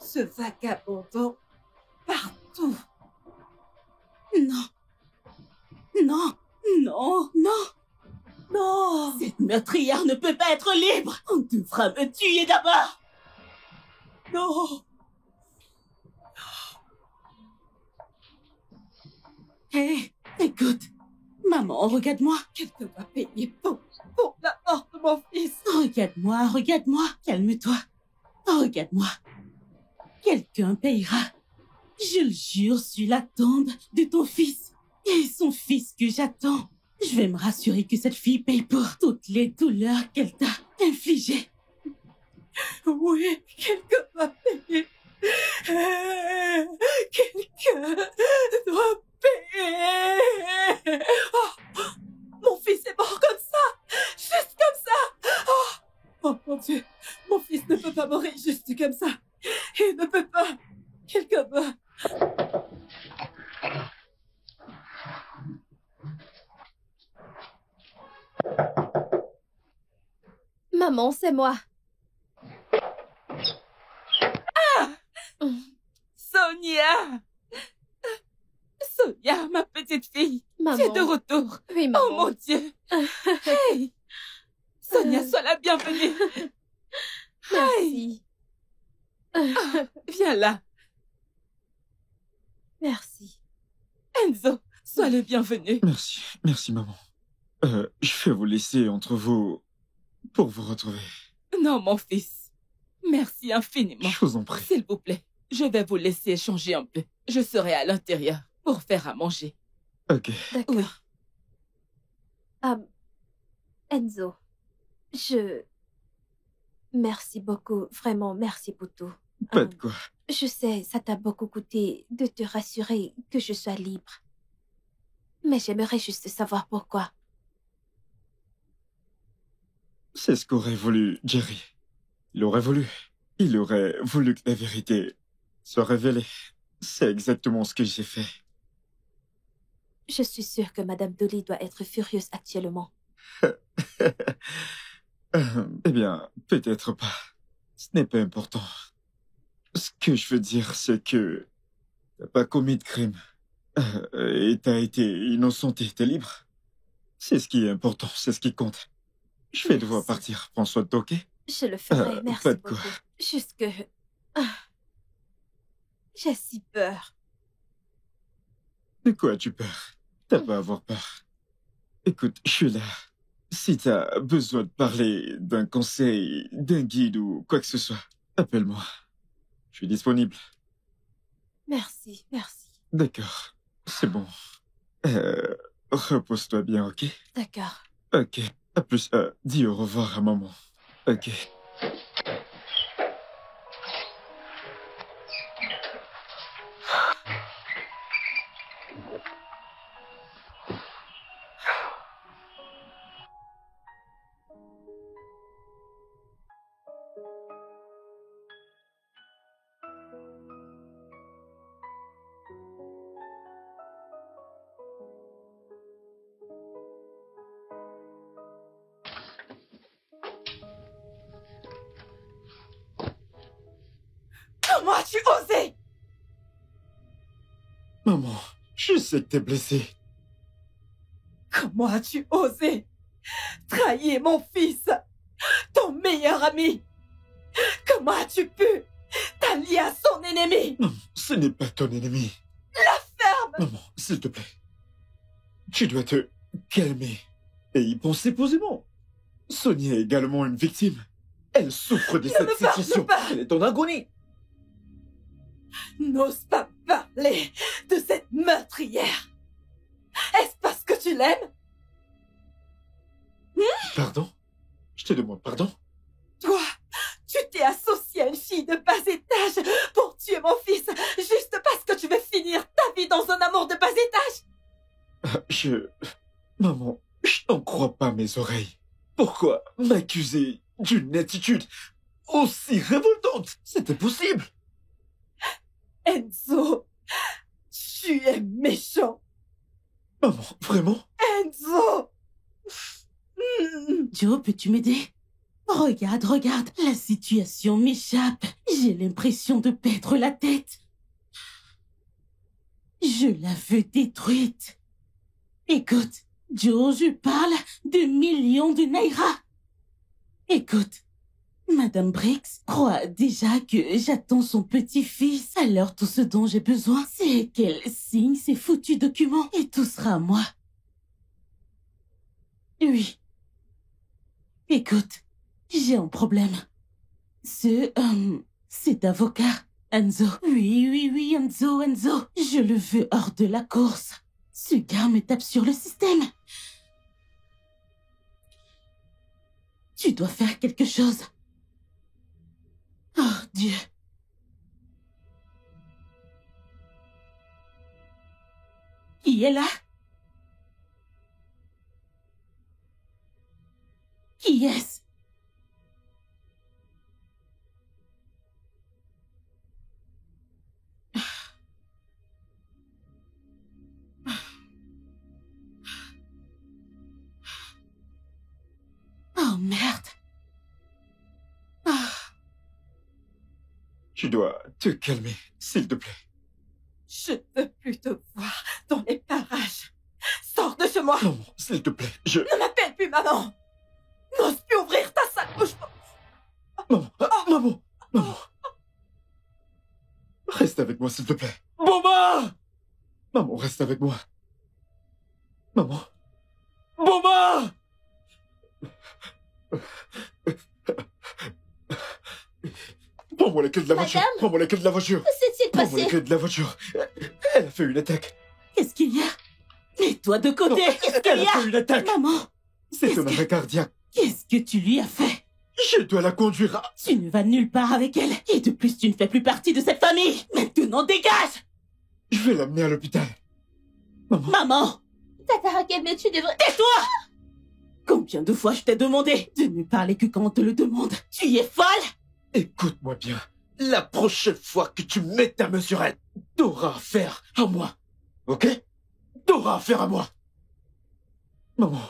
Ce vagabondant partout. Non. Non. Non. Non. Non. Cette meurtrière ne peut pas être libre. On devra me tuer d'abord. Non. Hé, écoute. Maman, regarde-moi. Quelqu'un va payer pour la mort de mon fils. Regarde-moi, regarde-moi. Calme-toi. Regarde-moi. Quelqu'un payera. Je le jure sur la tombe de ton fils. Et son fils que j'attends. Je vais me rassurer que cette fille paye pour toutes les douleurs qu'elle t'a infligées. Oui, quelqu'un va payer. Quelqu'un doit payer. Oh, mon fils est mort comme ça. Juste comme ça. Oh mon Dieu, mon fils ne peut pas mourir juste comme ça. Il ne peut pas. Quelqu'un doit... Maman, c'est moi. Sonia! Sonia, ma petite fille, Maman. tu es de retour. Oui, maman. Oh mon Dieu! Hey! Sonia, sois la bienvenue. Merci. Viens là. Merci. Enzo, sois le bienvenu. Merci, merci maman. Je vais vous laisser entre vous pour vous retrouver. Non, mon fils. Merci infiniment. Je vous en prie. S'il vous plaît, je vais vous laisser échanger un peu. Je serai à l'intérieur pour faire à manger. Ok. D'accord. Oui. Enzo, Merci beaucoup, vraiment merci pour tout. Pas de quoi. Je sais, ça t'a beaucoup coûté de te rassurer que je sois libre. Mais j'aimerais juste savoir pourquoi. C'est ce qu'aurait voulu Jerry. Il aurait voulu. Il aurait voulu que la vérité soit révélée. C'est exactement ce que j'ai fait. Je suis sûre que Madame Dolly doit être furieuse actuellement. Eh bien, peut-être pas. Ce n'est pas important. Ce que je veux dire, c'est que t'as pas commis de crime. Et t'as été innocente et t'es libre. C'est ce qui est important, c'est ce qui compte. Je vais devoir Merci. partir. Prends soin de toi, ok? Je le ferai, merci pas de quoi. beaucoup. Juste que... J'ai si peur. De quoi as-tu peur? T'as pas à avoir peur. Écoute, je suis là. Si t'as besoin de parler d'un conseil, d'un guide ou quoi que ce soit, appelle-moi. Je suis disponible. Merci, merci. D'accord. C'est bon. Repose-toi bien, ok? D'accord. Ok. À plus. Dis au revoir à maman. Ok. Comment as-tu osé? Maman, je sais que t'es blessée. Comment as-tu osé trahir mon fils, ton meilleur ami? Comment as-tu pu t'allier à son ennemi? Maman, ce n'est pas ton ennemi. La ferme! Maman, s'il te plaît. Tu dois te calmer et y penser posément. Sonia est également une victime. Elle souffre de cette me parle situation. pas. Elle est en agonie. N'ose pas parler de cette meurtrière. Est-ce parce que tu l'aimes? Pardon? Je te demande pardon? Toi, tu t'es associé à une fille de bas étage pour tuer mon fils juste parce que tu veux finir ta vie dans un amour de bas étage. Maman, je n'en crois pas mes oreilles. Pourquoi m'accuser d'une attitude aussi révoltante? C'était possible. Enzo, tu es méchant. Maman, vraiment? Enzo! Joe, peux-tu m'aider? Regarde, regarde, la situation m'échappe. J'ai l'impression de perdre la tête. Je la veux détruite. Écoute, Joe, je parle de millions de naira. Écoute, Madame Briggs croit déjà que j'attends son petit-fils. Alors tout ce dont j'ai besoin, c'est qu'elle signe ces foutus documents et tout sera à moi. Oui. Écoute, j'ai un problème. Cet avocat, Enzo. Oui, Enzo. Je le veux hors de la course. Ce gars me tape sur le système. Tu dois faire quelque chose. Oh, Dieu. Qui est là? Qui est-ce? Oh, merde. Tu dois te calmer, s'il te plaît. Je ne veux plus te voir dans les parages. Sors de chez moi. Maman, s'il te plaît, Ne m'appelle plus maman. N'ose plus ouvrir ta sale bouche. Maman. Reste avec moi, s'il te plaît. Boma! Maman, reste avec moi. Maman. Boma! Prends-moi les clés de la voiture. Madame? Prends-moi les clés de la voiture. Que s'est-il Prends-moi les passé? clés de la voiture. Elle a fait une attaque. Qu'est-ce qu'il y a? Mets-toi de côté. Qu'est-ce qu'il Elle y a a? fait une attaque. Maman, C'est un arrêt cardiaque. qu'est-ce que tu lui as fait? Je dois la conduire à... Tu ne vas nulle part avec elle. Et de plus, tu ne fais plus partie de cette famille. Maintenant, dégage! Je vais l'amener à l'hôpital. Maman, Tata Raquel, mais tu devrais... tais-toi! Combien de fois je t'ai demandé de ne parler que quand on te le demande? Tu y es folle? Écoute-moi bien. La prochaine fois que tu mets ta main sur elle, t'auras affaire à moi. Ok? T'auras affaire à moi. Maman,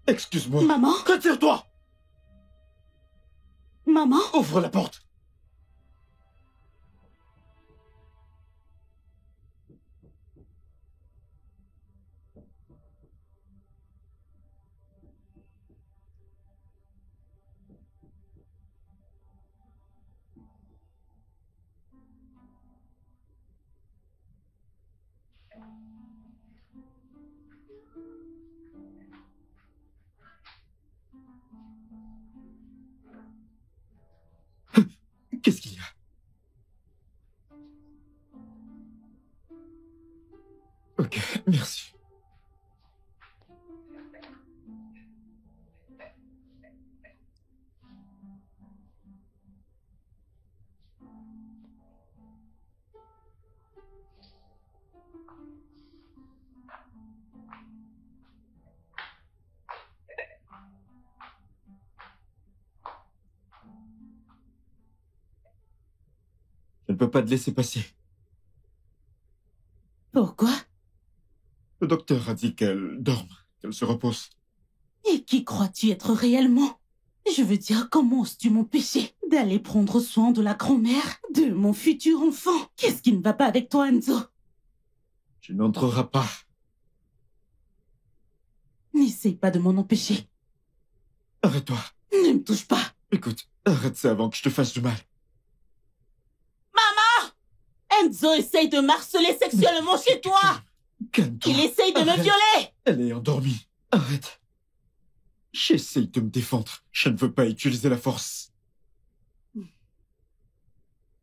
excuse-moi. Maman, Retire-toi. maman, Ouvre la porte. Qu'est-ce qu'il y a? Ok, merci. Je ne peux pas te laisser passer. pourquoi? Le docteur a dit qu'elle dorme, qu'elle se repose. Et qui crois-tu être réellement? Je veux dire, comment oses-tu m'empêcher d'aller prendre soin de la grand-mère de mon futur enfant? Qu'est-ce qui ne va pas avec toi, Enzo? Tu n'entreras pas. N'essaye pas de m'en empêcher. Arrête-toi. Ne me touche pas. Écoute, arrête ça avant que je te fasse du mal. Enzo essaye de m'harceler sexuellement chez toi. Calme-toi. Il essaye de me Arrête. violer. Elle est endormie. Arrête. J'essaye de me défendre. Je ne veux pas utiliser la force.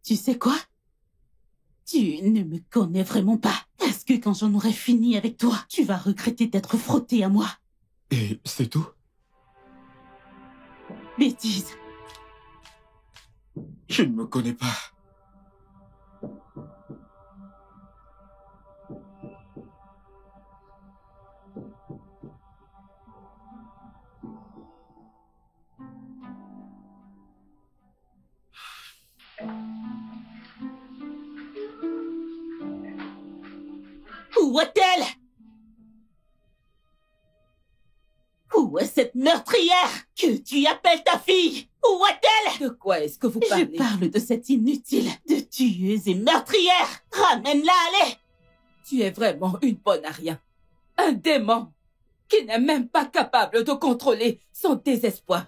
Tu sais quoi? Tu ne me connais vraiment pas. Parce que quand j'en aurai fini avec toi, tu vas regretter d'être frotté à moi. Et c'est tout? Bêtise. Je ne me connais pas. Où est-elle? Où est cette meurtrière que tu appelles ta fille? Où est-elle? De quoi est-ce que vous Je parlez? parle de cette inutile, de tueuse et meurtrière. Ramène-la, allez! Tu es vraiment une bonne à rien. Un démon qui n'est même pas capable de contrôler son désespoir.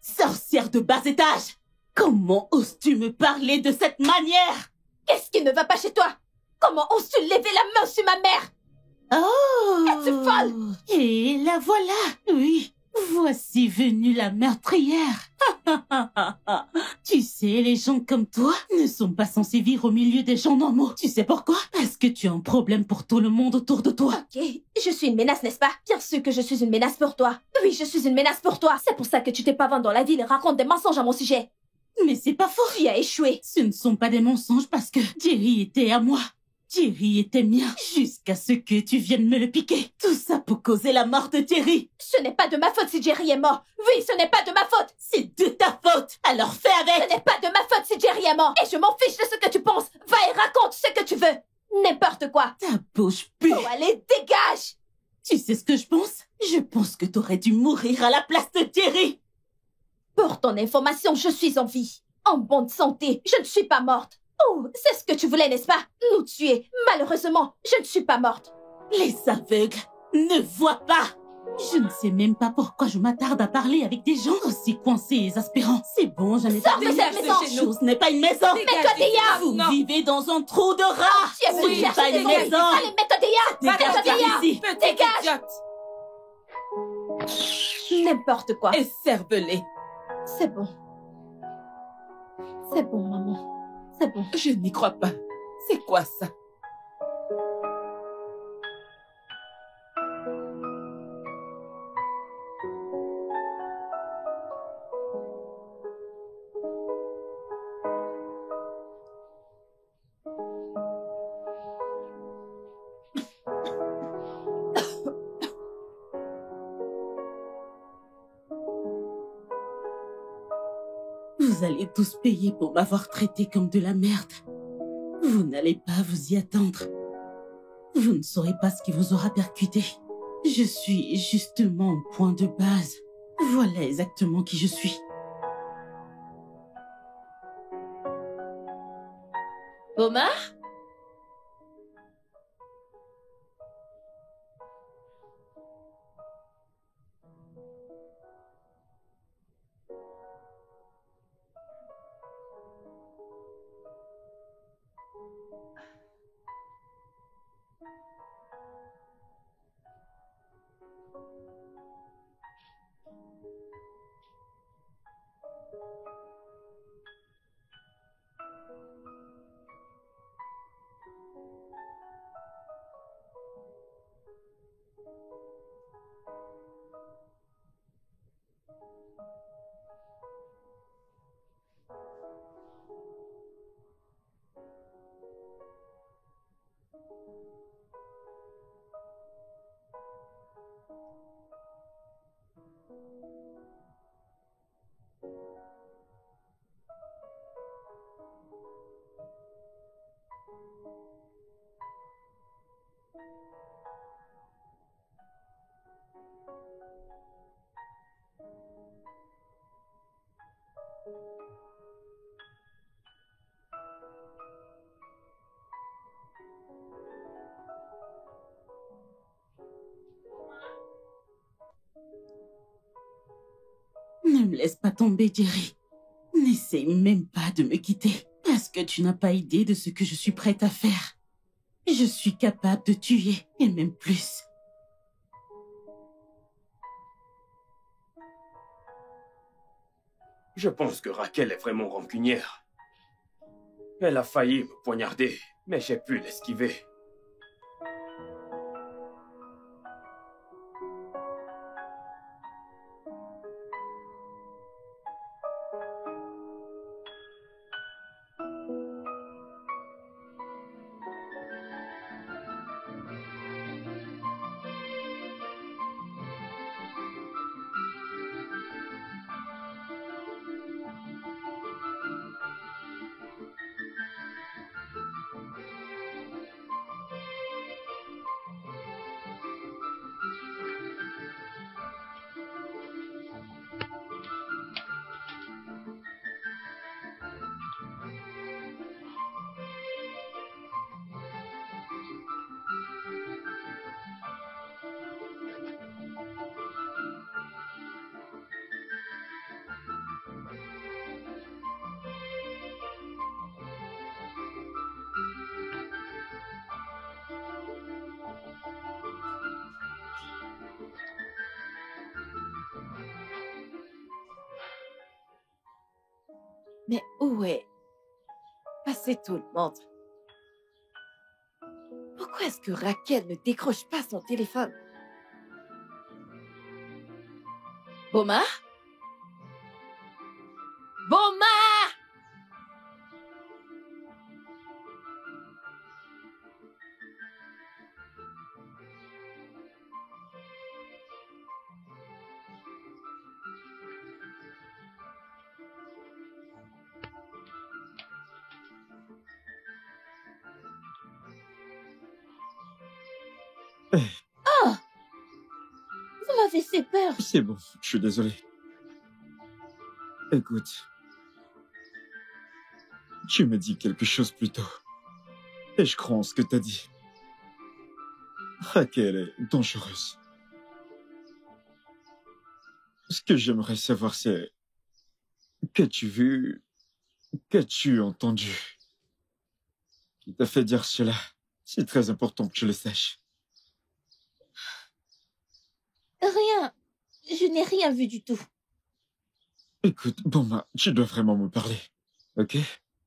Sorcière de bas étage! Comment oses-tu me parler de cette manière? Qu'est-ce qui ne va pas chez toi? Comment oses-tu lever la main sur ma mère? Oh! Es-tu folle? Et la voilà! Oui, voici venue la meurtrière. Tu sais, les gens comme toi ne sont pas censés vivre au milieu des gens normaux. Tu sais pourquoi? Parce que tu as un problème pour tout le monde autour de toi. Ok, je suis une menace, n'est-ce pas? Bien sûr que je suis une menace pour toi. Oui, je suis une menace pour toi. C'est pour ça que tu t'es pas vendu dans la ville et racontes des mensonges à mon sujet. Mais c'est pas faux. Tu as échoué. Ce ne sont pas des mensonges parce que Jerry était à moi. Jerry était mien jusqu'à ce que tu viennes me le piquer. Tout ça pour causer la mort de Jerry. Ce n'est pas de ma faute si Jerry est mort. Oui, ce n'est pas de ma faute. C'est de ta faute. Alors fais Ce avec. n'est pas de ma faute si Jerry est mort. Et je m'en fiche de ce que tu penses. Va et raconte ce que tu veux. N'importe quoi. Ta bouche pue. Oh, allez, dégage. Tu sais ce que je pense? Je pense que t'aurais dû mourir à la place de Jerry. Pour ton information, je suis en vie. En bonne santé. Je ne suis pas morte. Oh, c'est ce que tu voulais, n'est-ce pas? Nous tuer. Malheureusement, je ne suis pas morte. Les aveugles ne voient pas. Je ne sais même pas pourquoi je m'attarde à parler avec des gens aussi coincés et exaspérants. C'est bon, j'en ai Sors de parlé. cette maison. Cette chose n'est pas une maison. Mets-toi dehors. Vous Non. vivez dans un trou de rats. Tu es Ce venu n'est chercher pas des une ennuis. maison. Allez, mets-toi dehors. Mets-toi Dégage dehors. d'ici. Petite Dégage. idiote. N'importe quoi. Et cervelée. C'est bon. C'est bon, maman. C'est bon. Je n'y crois pas. C'est quoi ça? Vous allez tous payer pour m'avoir traité comme de la merde. Vous n'allez pas vous y attendre. Vous ne saurez pas ce qui vous aura percuté. Je suis justement au point de base. Voilà exactement qui je suis. Omar? Ne me laisse pas tomber, Jerry. N'essaye même pas de me quitter, parce que tu n'as pas idée de ce que je suis prête à faire. Je suis capable de tuer, et même plus. Je pense que Raquel est vraiment rancunière. Elle a failli me poignarder, mais j'ai pu l'esquiver. Mais où est passé tout le monde? Pourquoi est-ce que Raquel ne décroche pas son téléphone? Bomar? Bomar! Oh! Vous m'avez fait peur. C'est bon, je suis désolé. Écoute, Tu me dis quelque chose plus tôt. Et je crois en ce que t'as dit. Raquel est dangereuse. Ce que j'aimerais savoir, c'est... Qu'as-tu vu? Qu'as-tu entendu? Qui t'a fait dire cela? C'est très important que tu le saches. Rien. Je n'ai rien vu du tout. Écoute, Boma, tu dois vraiment me parler. Ok?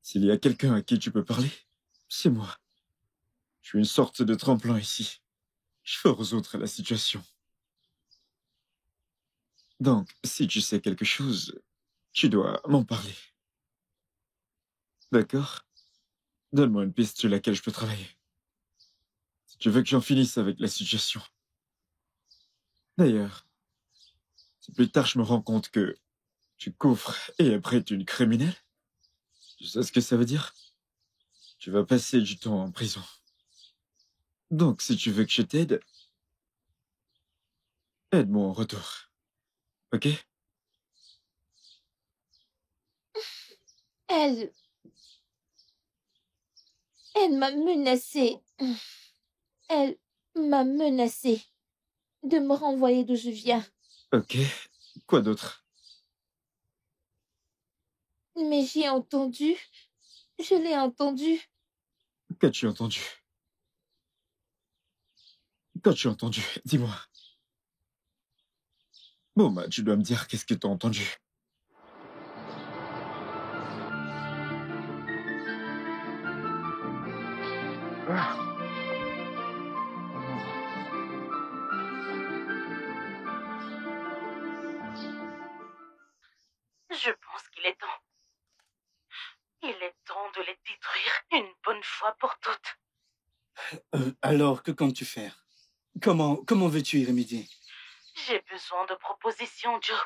S'il y a quelqu'un à qui tu peux parler, c'est moi. Je suis une sorte de tremplin ici. Je veux résoudre la situation. Donc, si tu sais quelque chose, tu dois m'en parler. D'accord? Donne-moi une piste sur laquelle je peux travailler. Si tu veux que j'en finisse avec la situation. D'ailleurs, si plus tard je me rends compte que tu couvres et après tu es une criminelle, tu sais ce que ça veut dire? Tu vas passer du temps en prison. Donc, si tu veux que je t'aide, aide-moi en retour. Ok? Elle m'a menacée. Elle m'a menacée de me renvoyer d'où je viens. Ok. Quoi d'autre? Mais j'ai entendu. Je l'ai entendu. Qu'as-tu entendu? Qu'as-tu entendu? Dis-moi. Bon, bah, tu dois me dire qu'est-ce que t'as entendu. Je pense qu'il est temps. Il est temps de les détruire une bonne fois pour toutes. Alors, que comptes-tu faire? Comment veux-tu y remédier? J'ai besoin de propositions, Joe.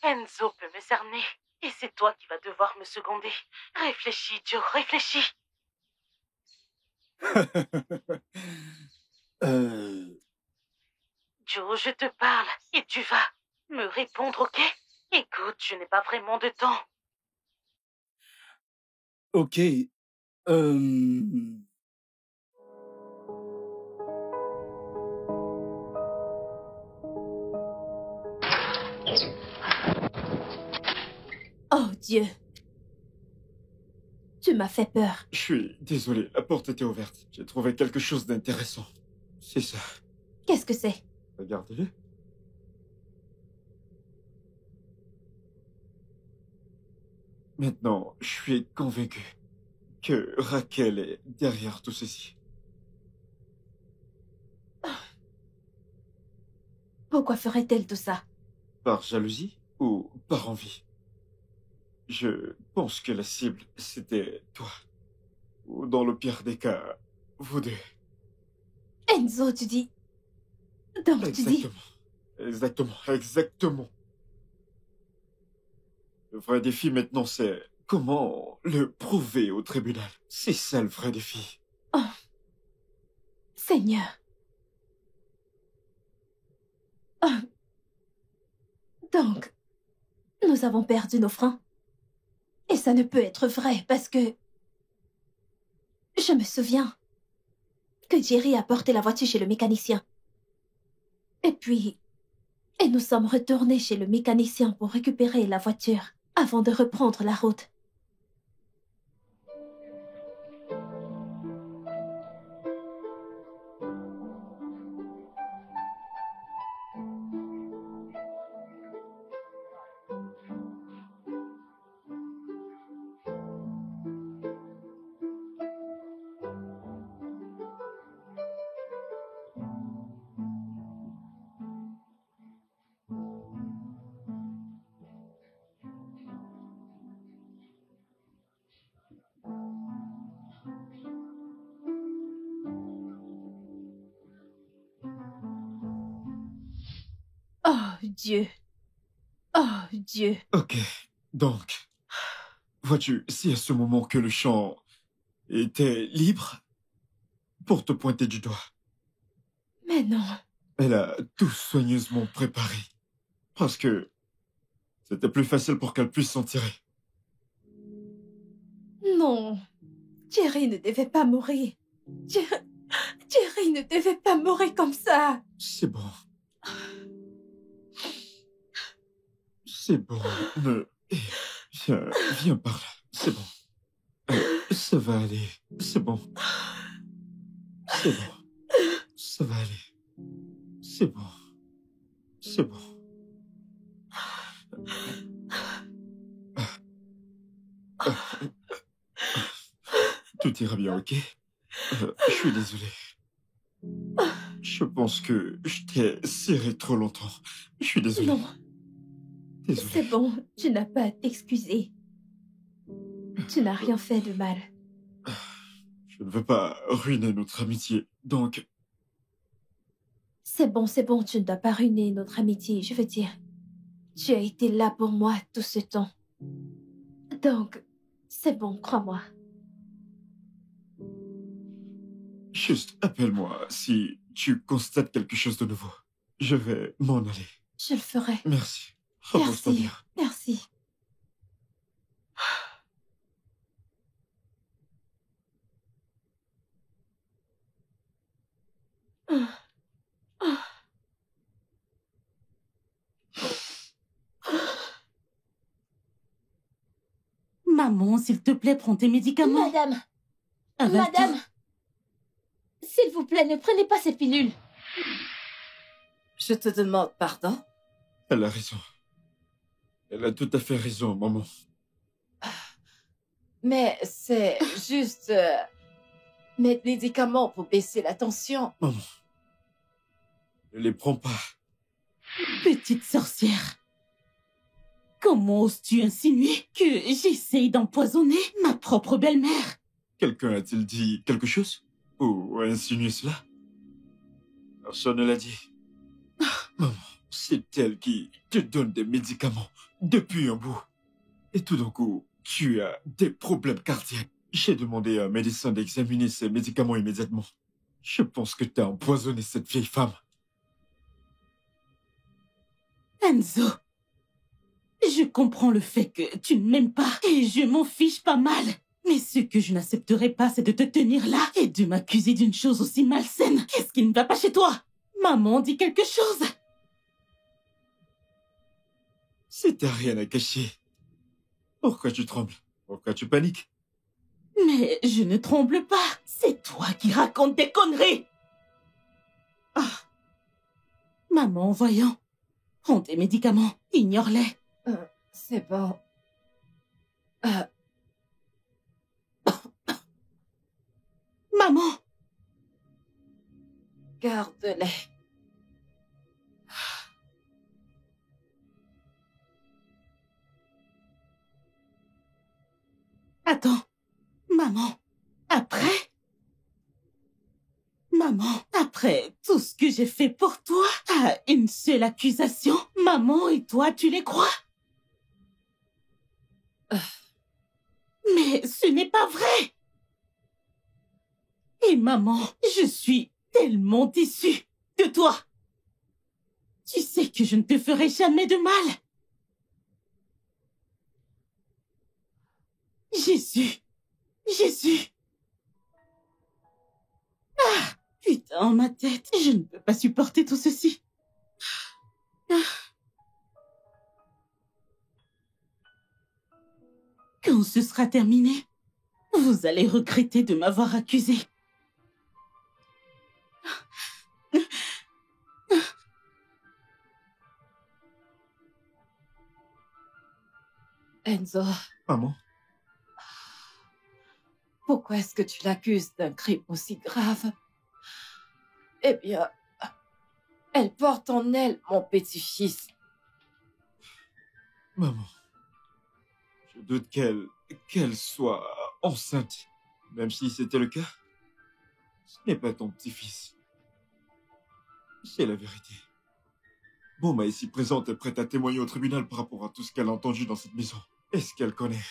Enzo peut me cerner. Et c'est toi qui vas devoir me seconder. Réfléchis, Joe, réfléchis. Joe, je te parle et tu vas me répondre, ok? Écoute, je n'ai pas vraiment de temps. Ok. Oh Dieu. Tu m'as fait peur. Je suis désolé, la porte était ouverte. J'ai trouvé quelque chose d'intéressant. C'est ça. Qu'est-ce que c'est? Regardez-le. Maintenant, je suis convaincu que Raquel est derrière tout ceci. Pourquoi ferait-elle tout ça? Par jalousie ou par envie? Je pense que la cible, c'était toi. Ou dans le pire des cas, vous deux. Enzo, tu dis... Donc tu dis... Exactement. Le vrai défi maintenant, c'est comment le prouver au tribunal. C'est ça le vrai défi. Oh. Seigneur. Oh. Donc, nous avons perdu nos francs. Et ça ne peut être vrai parce que... Je me souviens que Jerry a porté la voiture chez le mécanicien. Et puis... Et nous sommes retournés chez le mécanicien pour récupérer la voiture avant de reprendre la route. Oh Dieu. Oh Dieu. Ok, donc, vois-tu, c'est à ce moment que le champ était libre pour te pointer du doigt. Mais non. Elle a tout soigneusement préparé. Parce que c'était plus facile pour qu'elle puisse s'en tirer. Non, Jerry ne devait pas mourir. Jerry ne devait pas mourir comme ça. C'est bon. C'est bon. Viens par là. C'est bon. Ça va aller. C'est bon. C'est bon. Ça va aller. C'est bon. C'est bon. Tout ira bien, ok? Je suis désolé. Je pense que je t'ai serré trop longtemps. Je suis désolé. Non, Désolé. c'est bon, tu n'as pas à t'excuser. Tu n'as rien fait de mal. Je ne veux pas ruiner notre amitié, donc... C'est bon, tu ne dois pas ruiner notre amitié. Je veux dire, tu as été là pour moi tout ce temps. Donc, c'est bon, crois-moi. Juste appelle-moi si tu constates quelque chose de nouveau. Je vais m'en aller. Je le ferai. Merci. Repose-toi Merci, bien. merci. Maman, s'il te plaît, prends tes médicaments. Madame, Avale-toi. madame, s'il vous plaît, ne prenez pas ces pilules. Je te demande pardon. Elle a raison. Elle a tout à fait raison, maman. Mais c'est juste mes médicaments pour baisser la tension. Maman. Ne les prends pas. Petite sorcière. Comment oses-tu insinuer que j'essaye d'empoisonner ma propre belle-mère? Quelqu'un a-t-il dit quelque chose? Ou insinué cela? Personne ne l'a dit. Maman, c'est elle qui te donne des médicaments depuis un bout. Et tout d'un coup, tu as des problèmes cardiaques. J'ai demandé à un médecin d'examiner ces médicaments immédiatement. Je pense que tu as empoisonné cette vieille femme. Enzo, je comprends le fait que tu ne m'aimes pas et je m'en fiche pas mal. Mais ce que je n'accepterai pas, c'est de te tenir là et de m'accuser d'une chose aussi malsaine. Qu'est-ce qui ne va pas chez toi? Maman dit quelque chose. Si t'as rien à cacher, pourquoi tu trembles? Pourquoi tu paniques? Mais je ne tremble pas. C'est toi qui racontes des conneries. Ah. Maman, voyons. Prends tes médicaments. Ignore-les. C'est bon. Maman. Garde-les. Attends. Maman. Après? Maman, après tout ce que j'ai fait pour toi, à une seule accusation, maman et toi, tu les crois? Mais ce n'est pas vrai! Et maman, je suis tellement déçue de toi! Tu sais que je ne te ferai jamais de mal! Jésus! Jésus! Ah! Putain, ma tête! Je ne peux pas supporter tout ceci! Ah. Quand ce sera terminé, vous allez regretter de m'avoir accusé. Enzo, Maman, pourquoi est-ce que tu l'accuses d'un crime aussi grave? Eh bien, elle porte en elle mon petit-fils. maman, je doute qu'elle soit enceinte. Même si c'était le cas, ce n'est pas ton petit-fils. C'est la vérité. Bomba ici présente est prête à témoigner au tribunal par rapport à tout ce qu'elle a entendu dans cette maison. Est-ce qu'elle connaît?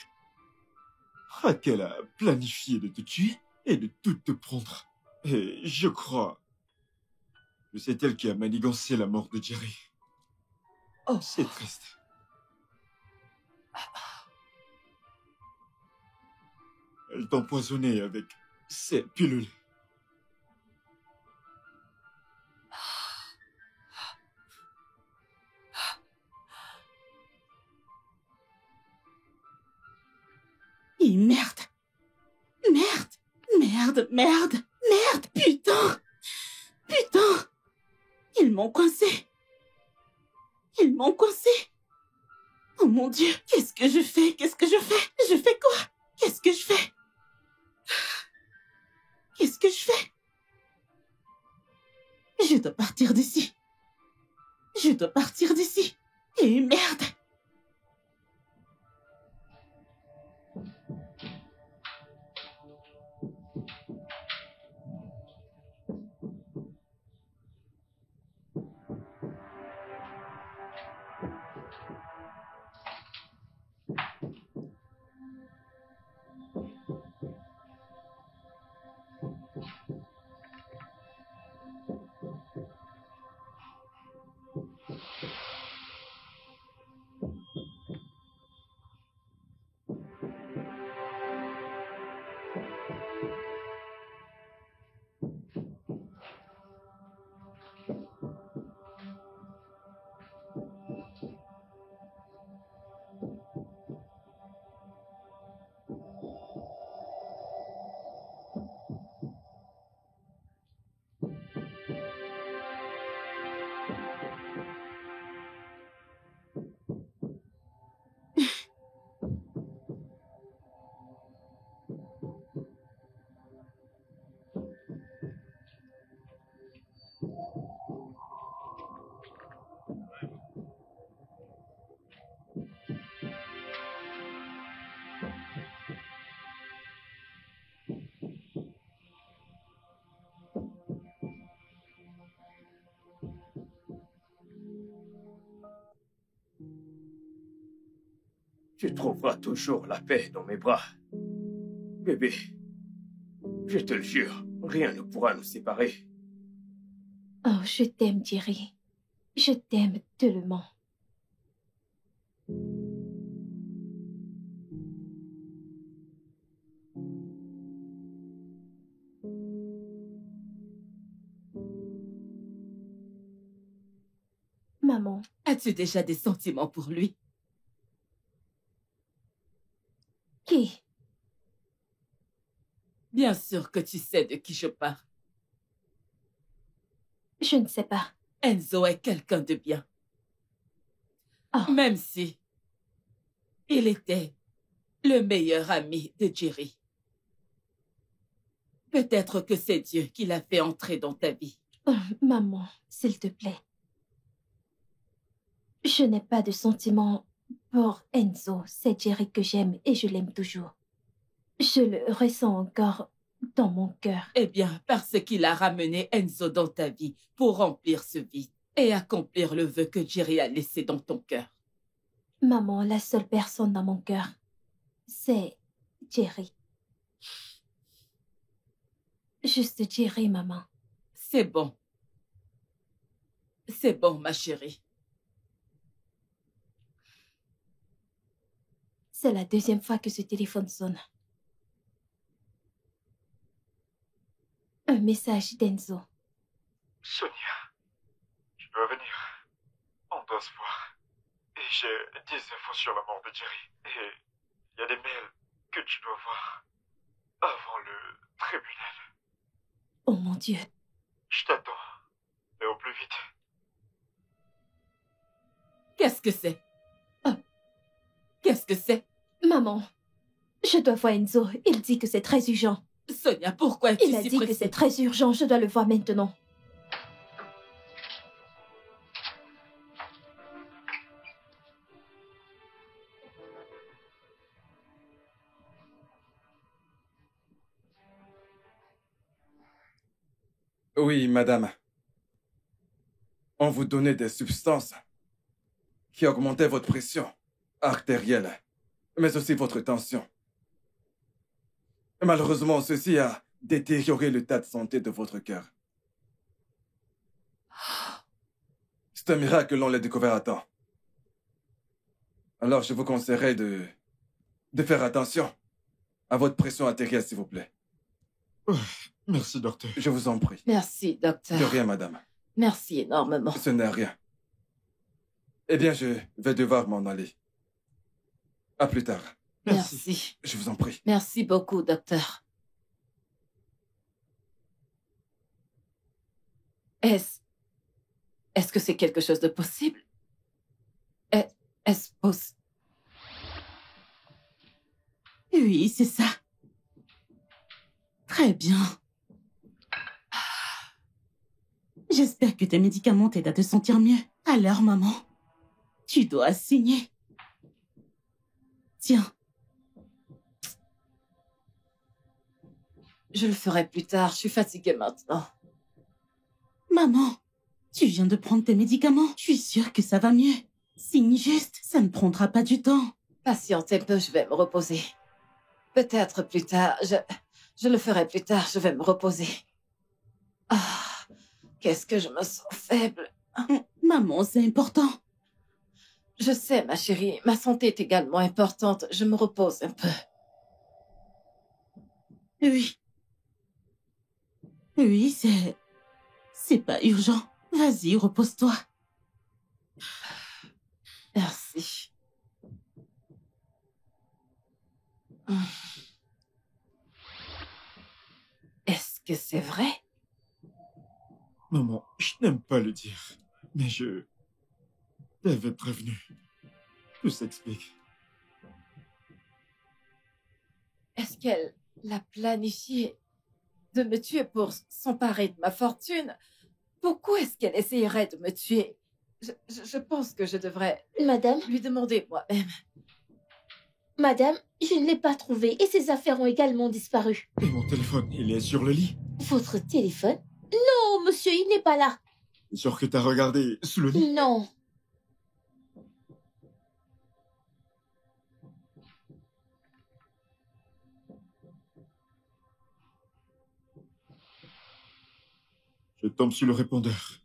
Qu'elle a planifié de te tuer et de tout te prendre. Et je crois que c'est elle qui a manigancé la mort de Jerry. Oh, C'est triste. elle t'a empoisonné avec ces pilules. Et merde. Merde. Merde, merde, merde, putain. Putain. Ils m'ont coincé. Ils m'ont coincé. Oh mon Dieu, qu'est-ce que je fais? Qu'est-ce que je fais? Je fais quoi? Qu'est-ce que je fais? Qu'est-ce que je fais? Je dois partir d'ici. Je dois partir d'ici. Et merde. Tu trouveras toujours la paix dans mes bras. Bébé, je te le jure, rien ne pourra nous séparer. Oh, je t'aime, Jerry. Je t'aime tellement. Maman, As-tu déjà des sentiments pour lui? qui? Bien sûr que tu sais de qui je parle. Je ne sais pas. Enzo est quelqu'un de bien. Oh, Même si il était le meilleur ami de Jerry. Peut-être que c'est Dieu qui l'a fait entrer dans ta vie. oh, maman, s'il te plaît. Je n'ai pas de sentiments pour Enzo. C'est Jerry que j'aime et je l'aime toujours. Je le ressens encore dans mon cœur. Eh bien, parce qu'il a ramené Enzo dans ta vie pour remplir ce vide et accomplir le vœu que Jerry a laissé dans ton cœur. Maman, la seule personne dans mon cœur, c'est Jerry. Juste Jerry, maman. C'est bon. C'est bon, ma chérie. C'est la deuxième fois que ce téléphone sonne. Un message d'Enzo. Sonia, tu dois venir. On doit se voir. Et j'ai des infos sur la mort de Jerry. Et il y a des mails que tu dois voir avant le tribunal. Oh mon Dieu. Je t'attends. Et au plus vite. Qu'est-ce que c'est? Qu'est-ce que c'est? Maman, je dois voir Enzo. Il dit que c'est très urgent. Sonia, pourquoi es-tu Il a si dit que pressée? c'est très urgent. Je dois le voir maintenant. Oui, madame. On vous donnait des substances qui augmentaient votre pression artérielle, mais aussi votre tension. Malheureusement, ceci a détérioré l'état de santé de votre cœur. C'est un miracle que l'on l'ait découvert à temps. Alors, je vous conseillerais de faire attention À votre pression artérielle, s'il vous plaît. Merci, docteur. Je vous en prie. Merci, docteur. De rien, madame. Merci énormément. Ce n'est rien. Eh bien, je vais devoir m'en aller. À plus tard. Merci. Je vous en prie. Merci beaucoup, docteur. Est-ce que c'est quelque chose de possible? Est-ce possible? Oui, c'est ça. Très bien. J'espère que tes médicaments t'aident à te sentir mieux. Alors, maman, tu dois signer. Tiens. Je le ferai plus tard. Je suis fatiguée maintenant. Maman, tu viens de prendre tes médicaments. Je suis sûre que ça va mieux. Signe juste, ça ne prendra pas du temps. Patiente un peu, je vais me reposer. Peut-être plus tard. Je le ferai plus tard. Je vais me reposer. Ah, qu'est-ce que je me sens faible. Maman, c'est important. Je sais, ma chérie. Ma santé est également importante. Je me repose un peu. Oui. Oui, c'est pas urgent. Vas-y, repose-toi. Merci. Est-ce que c'est vrai? Maman, je n'aime pas le dire, mais je t'avais prévenu. Tout s'explique. Est-ce qu'elle l'a planifié de me tuer pour s'emparer de ma fortune? Pourquoi est-ce qu'elle essayerait de me tuer? Je pense que je devrais Madame, lui demander moi-même. madame, je ne l'ai pas trouvé et ses affaires ont également disparu. Et mon téléphone, il est sur le lit. Votre téléphone? Non, monsieur, il n'est pas là. Sûr que t'as regardé sous le lit. Non. Je tombe sur le répondeur.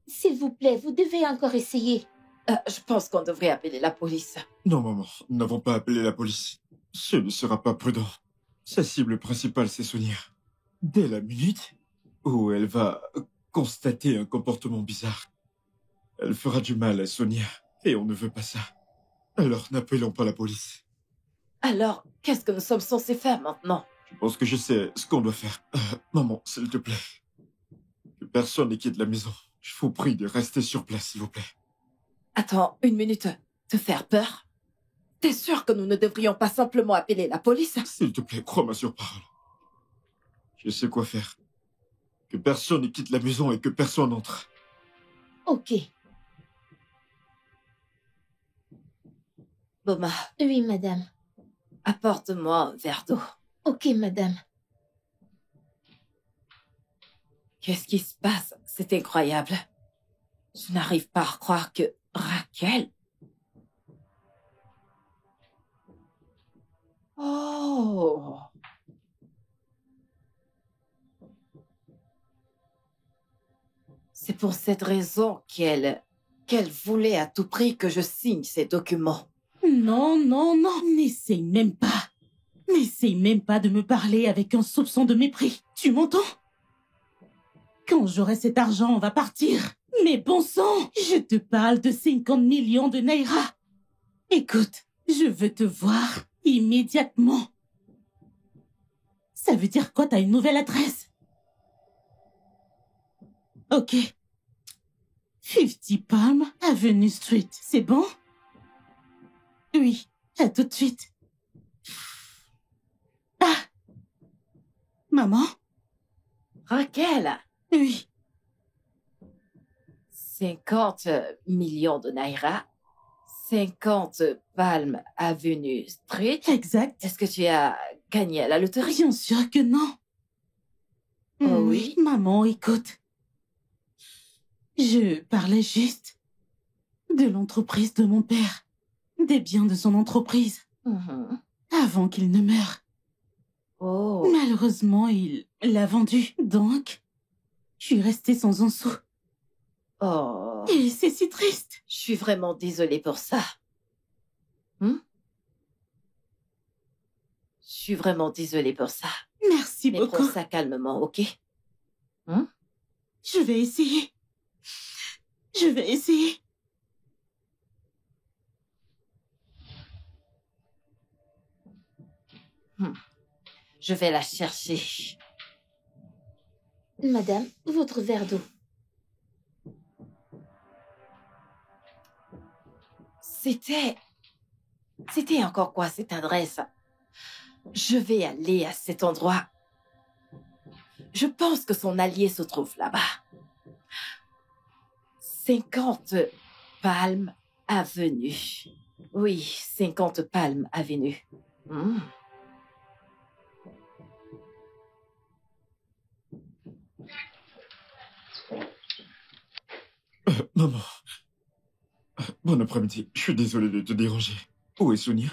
S'il vous plaît, vous devez encore essayer. Je pense qu'on devrait appeler la police. Non, maman, nous n'avons pas appelé la police. Ce ne sera pas prudent. Sa cible principale, c'est Sonia. Dès la minute où elle va constater un comportement bizarre, elle fera du mal à Sonia. Et on ne veut pas ça. Alors n'appelons pas la police. Alors, qu'est-ce que nous sommes censés faire maintenant? Je pense que je sais ce qu'on doit faire. Maman, s'il te plaît. Que personne ne quitte la maison. Je vous prie de rester sur place, s'il vous plaît. Attends, une minute. Te faire peur? T'es sûr que nous ne devrions pas simplement appeler la police? S'il te plaît, crois-moi sur parole. Je sais quoi faire. Que personne ne quitte la maison et que personne n'entre. Ok. Boma, Oui, madame. apporte-moi un verre d'eau. Ok, madame. Qu'est-ce qui se passe? C'est incroyable. Je n'arrive pas à croire que Raquel... Oh! C'est pour cette raison qu'elle voulait à tout prix que je signe ces documents. Non, non, non, n'essaye même pas. N'essaye même pas de me parler avec un soupçon de mépris. Tu m'entends? Quand j'aurai cet argent, on va partir. Mais bon sang, je te parle de 50 millions de naira. Écoute, je veux te voir immédiatement. Ça veut dire quoi, t'as une nouvelle adresse? Ok. 50 Palm Avenue Street, c'est bon? Oui, à tout de suite. Ah! Maman? Raquel! Oui. 50 millions de naira, 50 Palm Avenue Street. Exact. Est-ce que tu as gagné à la loterie? Bien sûr que non. Oh oui? Maman, écoute. Je parlais juste de l'entreprise de mon père, des biens de son entreprise, Mhm. avant qu'il ne meure. Oh, Malheureusement, il l'a vendu, donc je suis restée sans un sou. oh, Et c'est si triste. je suis vraiment désolée pour ça. Je suis vraiment désolée pour ça. Merci Mais beaucoup. prends ça calmement, ok? Hein? Je vais essayer. Je vais essayer. Je vais la chercher. Madame, votre verre d'eau. C'était encore quoi cette adresse? Je vais aller à cet endroit. Je pense que son allié se trouve là-bas. 50 Palm Avenue. Oui, 50 Palm Avenue. Maman. Bon après-midi. Je suis désolé de te déranger. Où est Sonia?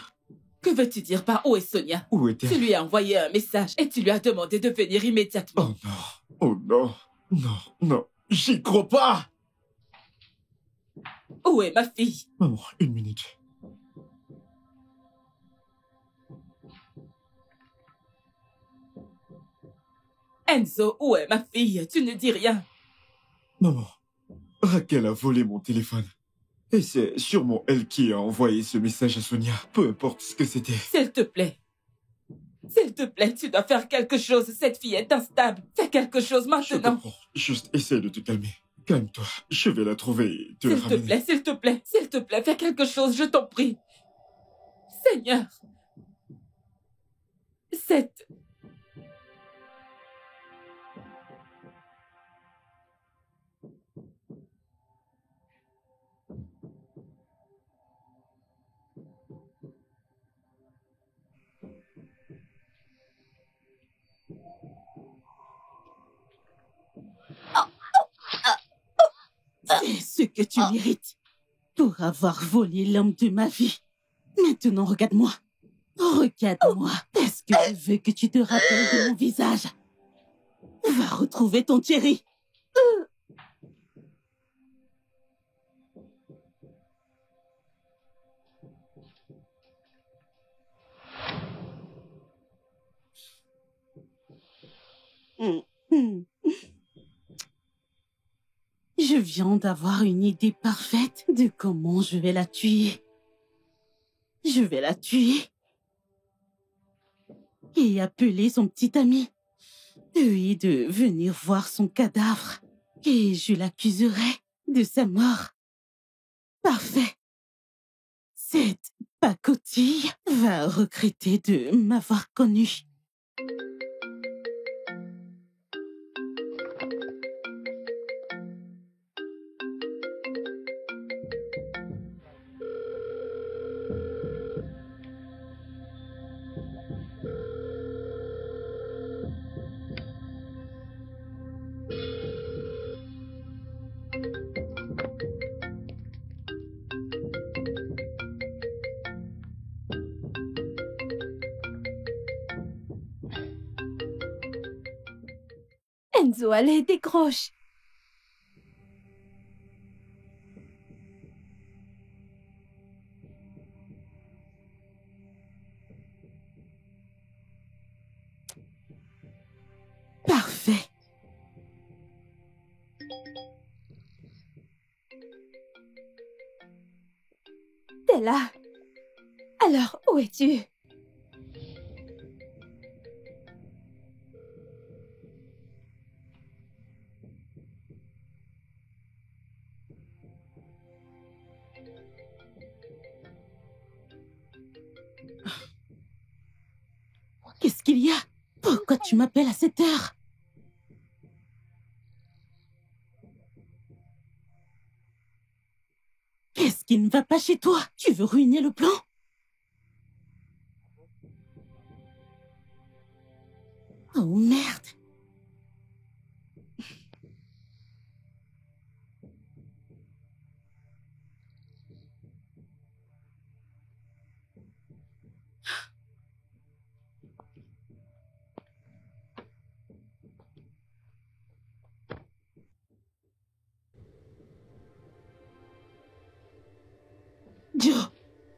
Que veux-tu dire par où est Sonia? Où est-elle? Tu lui as envoyé un message et tu lui as demandé de venir immédiatement. Oh non. Oh non. Non, non. J'y crois pas! Où est ma fille? Maman, 1 minute. Enzo, où est ma fille? Tu ne dis rien. Maman, Raquel a volé mon téléphone. Et c'est sûrement elle qui a envoyé ce message à Sonia. Peu importe ce que c'était. S'il te plaît. S'il te plaît, tu dois faire quelque chose. Cette fille est instable. Fais quelque chose Je maintenant. comprends. Juste essaie de te calmer. Calme-toi. Je vais la trouver et te la S'il te ramener. plaît, s'il te plaît, s'il te plaît, fais quelque chose, je t'en prie. Seigneur. Cette... C'est ce que tu mérites. Pour avoir volé l'homme de ma vie. Maintenant, regarde-moi. Regarde-moi. Est-ce que je veux que tu te rappelles de mon visage? Va retrouver ton Thierry. Je viens d'avoir une idée parfaite de comment je vais la tuer. Je vais la tuer et appeler son petit ami. Lui de venir voir son cadavre et je l'accuserai de sa mort. Parfait. Cette pacotille va regretter de m'avoir connue. Enzo, allez, décroche. Parfait. T'es là. Alors, où es-tu? Qu'est-ce qu'il y a? Pourquoi tu m'appelles à cette heure? Qu'est-ce qui ne va pas chez toi? Tu veux ruiner le plan? Oh merde! Joe,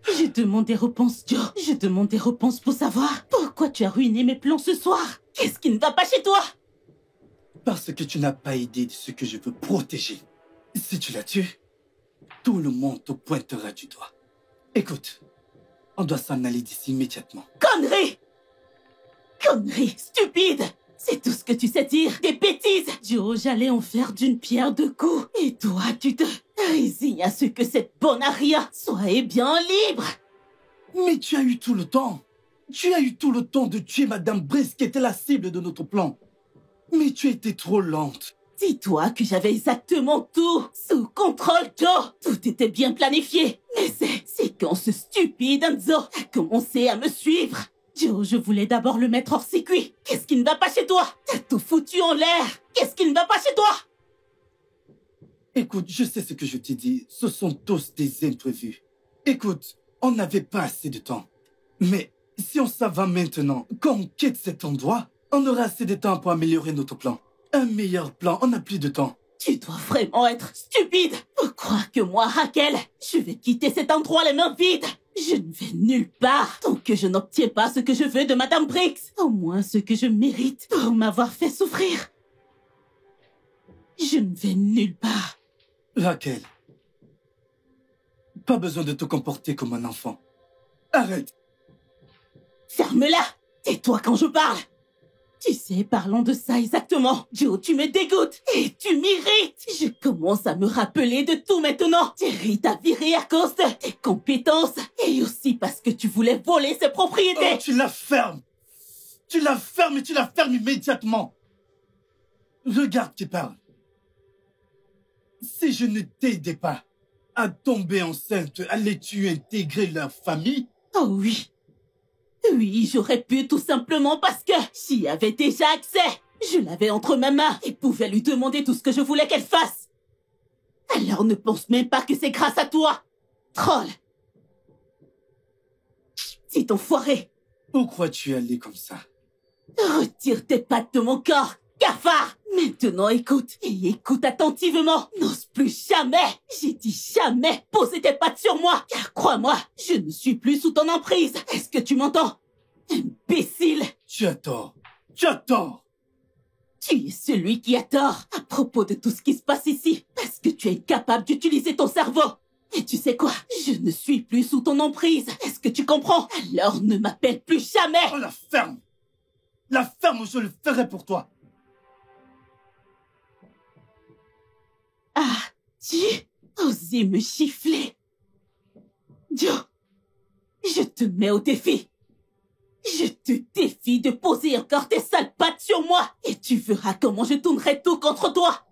je demande des réponses, Joe. Je demande des réponses pour savoir pourquoi Pourquoi tu as ruiné mes plans ce soir? Qu'est-ce qui ne va pas chez toi? Parce que tu n'as pas idée de ce que je veux protéger. Si tu la tues, tout le monde te pointera du doigt. Écoute, on doit s'en aller d'ici immédiatement. Connerie! Connerie, stupide! C'est tout ce que tu sais dire, des bêtises! Joe, j'allais en faire d'une pierre deux coups. Et toi, tu te résignes à ce que cette bonne Aria soit bien libre! Mais tu as eu tout le temps. Tu as eu tout le temps de tuer Madame Brice qui était la cible de notre plan. Mais tu étais trop lente. Dis-toi que j'avais exactement tout sous contrôle, Joe. Tout était bien planifié. Mais c'est quand ce stupide Enzo a commencé à me suivre. Joe, je voulais d'abord le mettre hors circuit. Qu'est-ce qui ne va pas chez toi? T'as tout foutu en l'air. Qu'est-ce qui ne va pas chez toi? Écoute, je sais ce que je t'ai dit. Ce sont tous des imprévus. Écoute, on n'avait pas assez de temps. Mais si on s'en va maintenant, quand on quitte cet endroit, on aura assez de temps pour améliorer notre plan. Un meilleur plan, on n'a plus de temps. Tu dois vraiment être stupide pour croire que moi, Raquel, je vais quitter cet endroit les mains vides. Je ne vais nulle part tant que je n'obtiens pas ce que je veux de Madame Briggs. Au moins ce que je mérite pour m'avoir fait souffrir. Je ne vais nulle part. Raquel, pas besoin de te comporter comme un enfant. Arrête. Ferme-la! Tais-toi quand je parle! Tu sais, parlons de ça exactement. Joe, tu me dégoûtes et tu m'irrites. Je commence à me rappeler de tout maintenant. Thierry t'a viré à cause de tes compétences et aussi parce que tu voulais voler ses propriétés. Oh, tu la fermes. Tu la fermes et tu la fermes immédiatement. Regarde qui parle. Si je ne t'aidais pas à tomber enceinte, allais-tu intégrer leur famille? Oh oui. Oui, j'aurais pu tout simplement parce que j'y avais déjà accès. Je l'avais entre mes mains et pouvais lui demander tout ce que je voulais qu'elle fasse. Alors ne pense même pas que c'est grâce à toi. Troll. Petit enfoiré. Où crois-tu aller comme ça? Retire tes pattes de mon corps, cafard. Maintenant écoute, et écoute attentivement. N'ose plus jamais, j'ai dit jamais, poser tes pattes sur moi. Car crois-moi, je ne suis plus sous ton emprise. Est-ce que tu m'entends? Imbécile. Tu as tort. Tu as tort. Tu es celui qui a tort à propos de tout ce qui se passe ici. Parce que tu es incapable d'utiliser ton cerveau. Et tu sais quoi? Je ne suis plus sous ton emprise. Est-ce que tu comprends? Alors ne m'appelle plus jamais. Oh, la ferme. La ferme ou je le ferai pour toi. Ah, tu osais me gifler. Joe, je te mets au défi. Je te défie de poser encore tes sales pattes sur moi et tu verras comment je tournerai tout contre toi.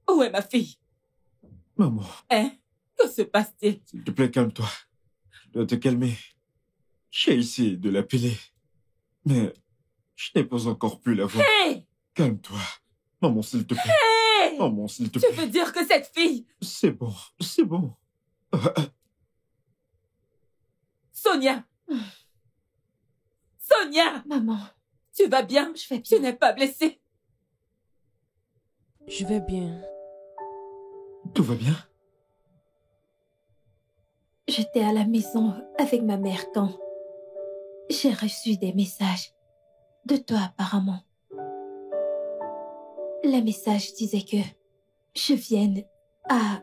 Où est ma fille? Maman, Hein? Que se passe-t-il? s'il te plaît, calme-toi. Je dois te calmer. J'ai essayé de l'appeler, mais je n'ai pas encore pu la voir. Hey! Calme-toi. Maman, s'il te plaît. Hey! Maman, s'il te Tu plaît. veux dire que cette fille... C'est bon, c'est bon. Sonia! Sonia! Maman, Tu vas bien? je vais Tu bien. n'es pas blessée? Je vais bien. Tout va bien? J'étais à la maison avec ma mère quand j'ai reçu des messages de toi apparemment. Les messages disaient que je vienne à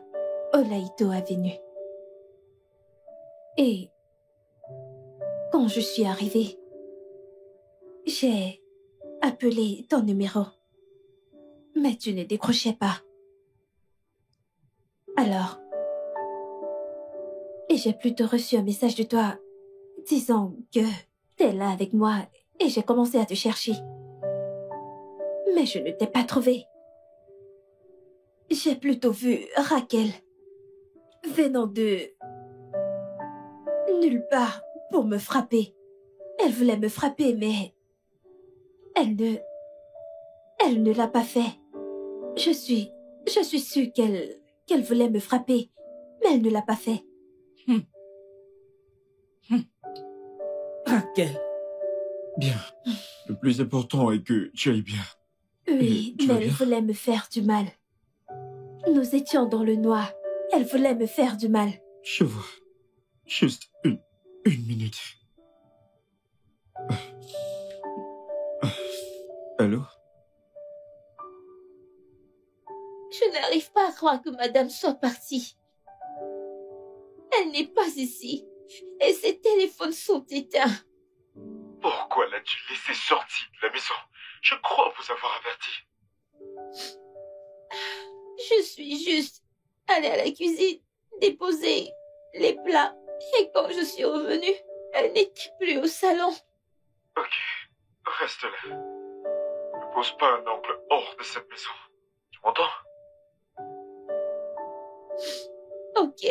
Olaito Avenue. Et quand je suis arrivée, j'ai appelé ton numéro. Mais tu ne décrochais pas. Alors, et j'ai plutôt reçu un message de toi disant que t'es là avec moi et j'ai commencé à te chercher. Mais je ne t'ai pas trouvé. J'ai plutôt vu Raquel venant de nulle part pour me frapper. Elle voulait me frapper, mais elle ne l'a pas fait. Je suis sûre qu'elle voulait me frapper, mais elle ne l'a pas fait. Raquel. Bien. Le plus important est que tu ailles bien. Oui, Tu vas mais elle bien? voulait me faire du mal. Nous étions dans le noir. Elle voulait me faire du mal. Je vois. Juste une minute. Allô? Je n'arrive pas à croire que madame soit partie. Elle n'est pas ici. Et ses téléphones sont éteints. Pourquoi l'as-tu laissé sortir de la maison? Je crois vous avoir averti. Je suis juste allée à la cuisine, déposer les plats. Et quand je suis revenue, elle n'était plus au salon. Ok, reste là. Ne pose pas un oncle hors de cette maison. Tu m'entends? Ok.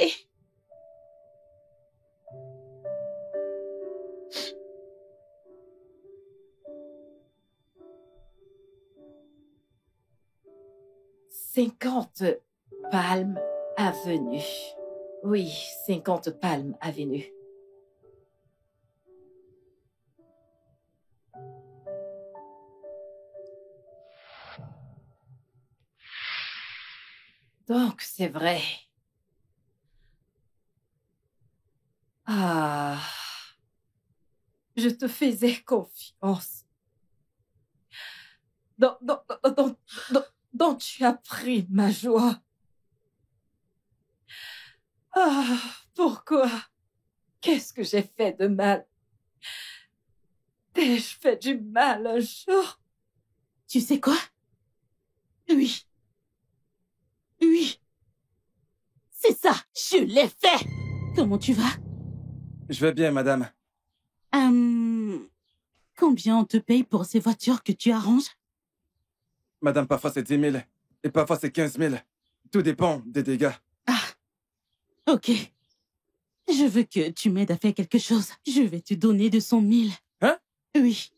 Cinquante Palm Avenue. Oui, 50 Palm Avenue. Donc, c'est vrai. Ah, je te faisais confiance. Dont tu as pris ma joie. Ah, pourquoi? Qu'est-ce que j'ai fait de mal? T'ai-je fait du mal un jour? Tu sais quoi? Oui. Oui. C'est ça, je l'ai fait. Comment tu vas? Je vais bien, madame. Combien on te paye pour ces voitures que tu arranges? Madame, parfois c'est 10 000 et parfois c'est 15 000. Tout dépend des dégâts. Ah, ok. Je veux que tu m'aides à faire quelque chose. Je vais te donner 200 000. Hein? Oui.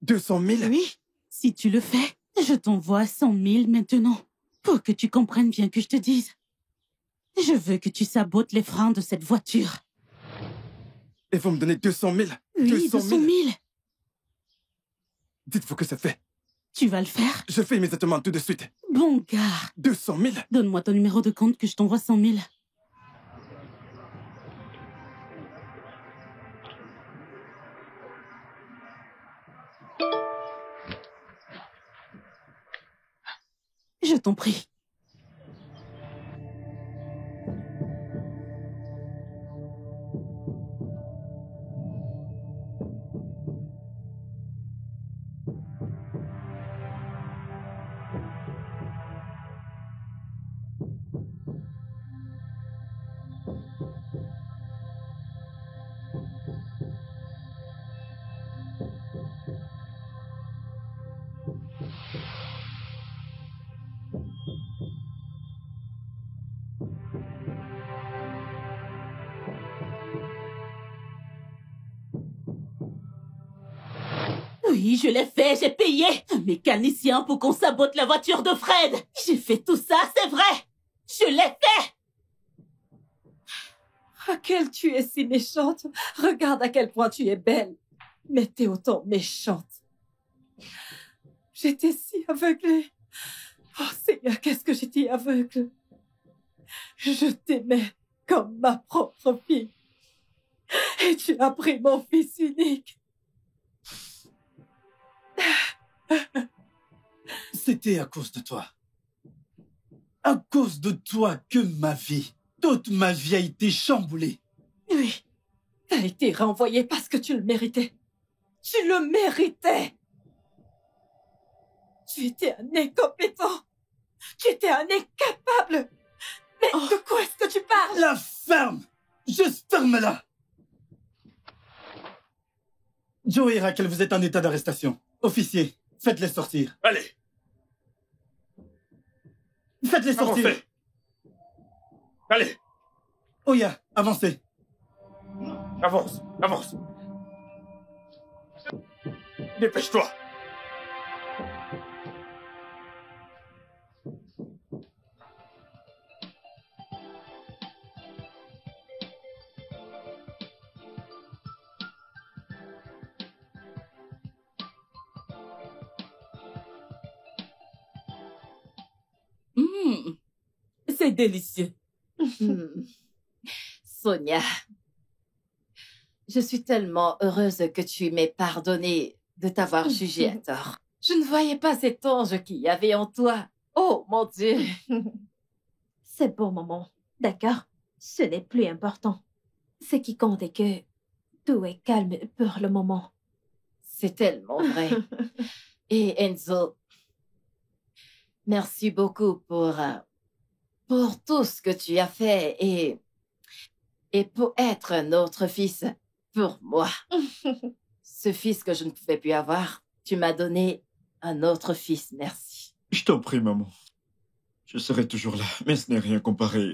200 000? Oui. Si tu le fais, je t'envoie 100 000 maintenant. Pour que tu comprennes bien que je te dise. Je veux que tu sabotes les freins de cette voiture. Et vous me donnez 200 000? Oui, 200 000. Dites-vous que c'est fait. Tu vas le faire? Je fais immédiatement tout de suite. Bon gars. 200 000? Donne-moi ton numéro de compte que je t'envoie 100 000. Je t'en prie. Oui, je l'ai fait, j'ai payé un mécanicien pour qu'on sabote la voiture de Fred. J'ai fait tout ça, c'est vrai. Je l'ai fait. Raquel, tu es si méchante. Regarde à quel point tu es belle. Mais t'es autant méchante. J'étais si aveuglée. Oh Seigneur, qu'est-ce que j'étais aveugle. Je t'aimais comme ma propre fille. Et tu as pris mon fils unique. C'était à cause de toi. À cause de toi que toute ma vie a été chamboulée. Oui, t'as été renvoyé parce que tu le méritais. Tu le méritais. Tu étais un incompétent. Tu étais un incapable. Mais de quoi est-ce que tu parles? La ferme! Juste ferme-la! Joe et Raquel, vous êtes en état d'arrestation. Officier, faites-les sortir. Allez, Faites-les sortir. avancez. Allez, Oya, avancez. avance, avance. Dépêche-toi. C'est délicieux. Sonia, je suis tellement heureuse que tu m'aies pardonné de t'avoir jugé à tort. Je ne voyais pas cet ange qu'il y avait en toi. Oh, mon Dieu. C'est bon, maman. D'accord? Ce n'est plus important. Ce qui compte est que tout est calme pour le moment. C'est tellement vrai. Et Enzo, merci beaucoup pour tout ce que tu as fait et pour être un autre fils pour moi. Ce fils que je ne pouvais plus avoir, tu m'as donné un autre fils. Merci. Je t'en prie, maman. Je serai toujours là, mais ce n'est rien comparé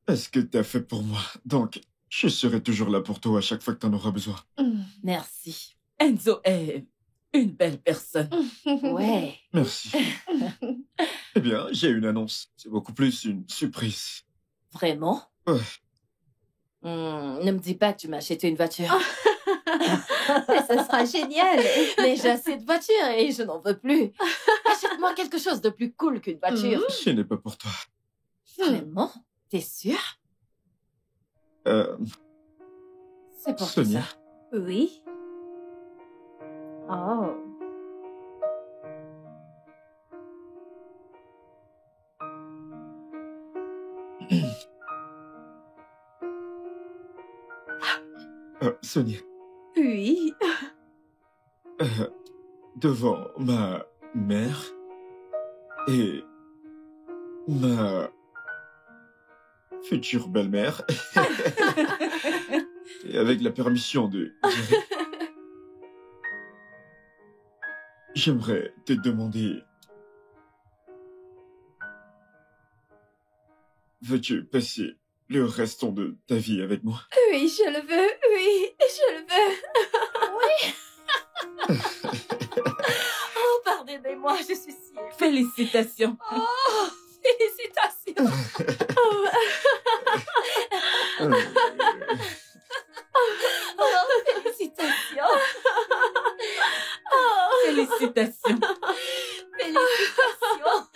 à ce que tu as fait pour moi. Donc, je serai toujours là pour toi à chaque fois que tu en auras besoin. Merci. Enzo est une belle personne. Ouais. Merci. Eh bien, j'ai une annonce. C'est beaucoup plus une surprise. Vraiment? Ouais. Ne me dis pas que tu m'as acheté une voiture. Mais ça sera génial. Mais j'ai assez de voitures et je n'en veux plus. Achète-moi quelque chose de plus cool qu'une voiture. Ce n'est pas pour toi. Vraiment? T'es sûr? C'est pour Sonia. ça. Oui. Oh. Sonia, Oui. devant ma mère et ma future belle-mère, et avec la permission de Jerry, j'aimerais te demander... Veux-tu passer le restant de ta vie avec moi? Oui, je le veux. Oui, je le veux. Oh, pardonnez-moi, je suis si... Félicitations. Oh, félicitations. Oh, félicitations. Félicitations. Félicitations.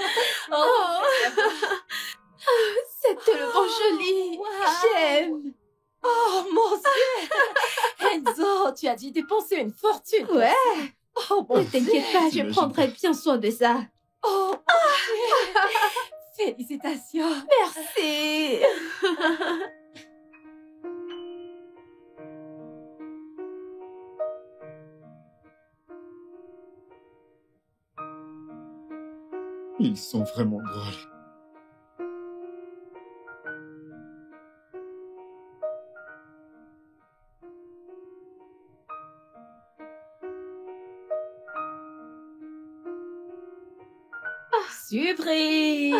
Oh, C'est tellement joli. wow. J'aime. Oh, mon Dieu. Enzo, tu as dû dépenser une fortune. pour Ouais. ça. Oh, mon Ne t'inquiète pas, je T'imagines prendrai bien soin de ça. Oh, mon Dieu. Félicitations. Merci. Ils sont vraiment drôles. Surprise.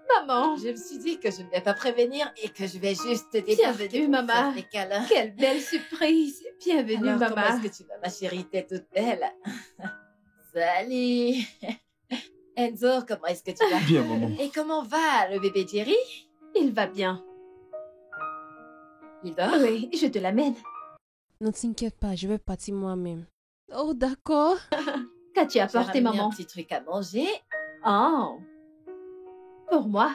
Maman, Je me suis dit que je ne vais pas prévenir et que je vais juste te débarquer Bienvenue, pour maman. faire des câlins. quelle belle surprise. Bienvenue, Alors, comment maman. est-ce que tu vas, ma chérie? T'es toute belle. Salut. Enzo, comment est-ce que tu vas? Bien, maman. Et comment va le bébé Jerry? Il va bien. Il dort? Oui, je te l'amène. Ne t'inquiète pas, je vais partir moi-même. Oh, d'accord. Qu'as-tu J'ai apporté, ramené maman? un petit truc à manger. Oh. Pour moi?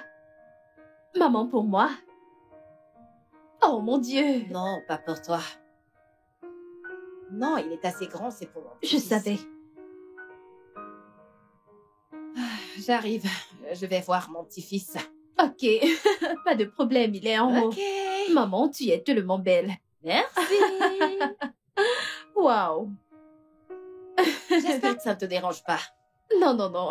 Maman, pour moi? Oh, mon Dieu. Non, pas pour toi. Non, il est assez grand, c'est pour mon Je petit-fils. savais. J'arrive. Je vais voir mon petit-fils. Ok. Pas de problème, il est en haut. Ok. Maman, tu es tellement belle. Merci. Waouh. J'espère que ça ne te dérange pas. Non, non, non.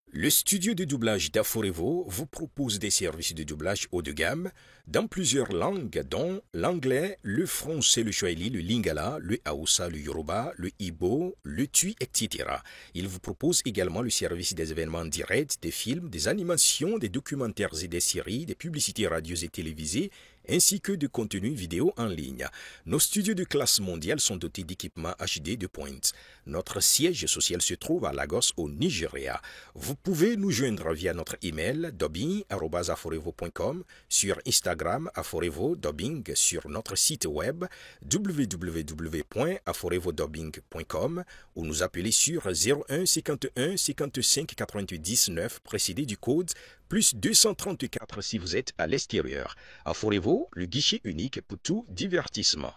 Le studio de doublage d'Aforevo vous propose des services de doublage haut de gamme dans plusieurs langues, dont l'anglais, le français, le swahili, le lingala, le haoussa, le yoruba, le ibo, le tui, etc. Il vous propose également le service des événements directs, des films, des animations, des documentaires et des séries, des publicités radios et télévisées, ainsi que de contenus vidéo en ligne. Nos studios de classe mondiale sont dotés d'équipements HD de pointe. Notre siège social se trouve à Lagos, au Nigeria. Vous pouvez nous joindre via notre email dobbing@aforevo.com, sur Instagram Instagram Aforevo Dubbing, sur notre site web www.aforevodubbing.com ou nous appeler sur 01 51 55 99 précédé du code plus 234 si vous êtes à l'extérieur. Aforevo, le guichet unique pour tout divertissement.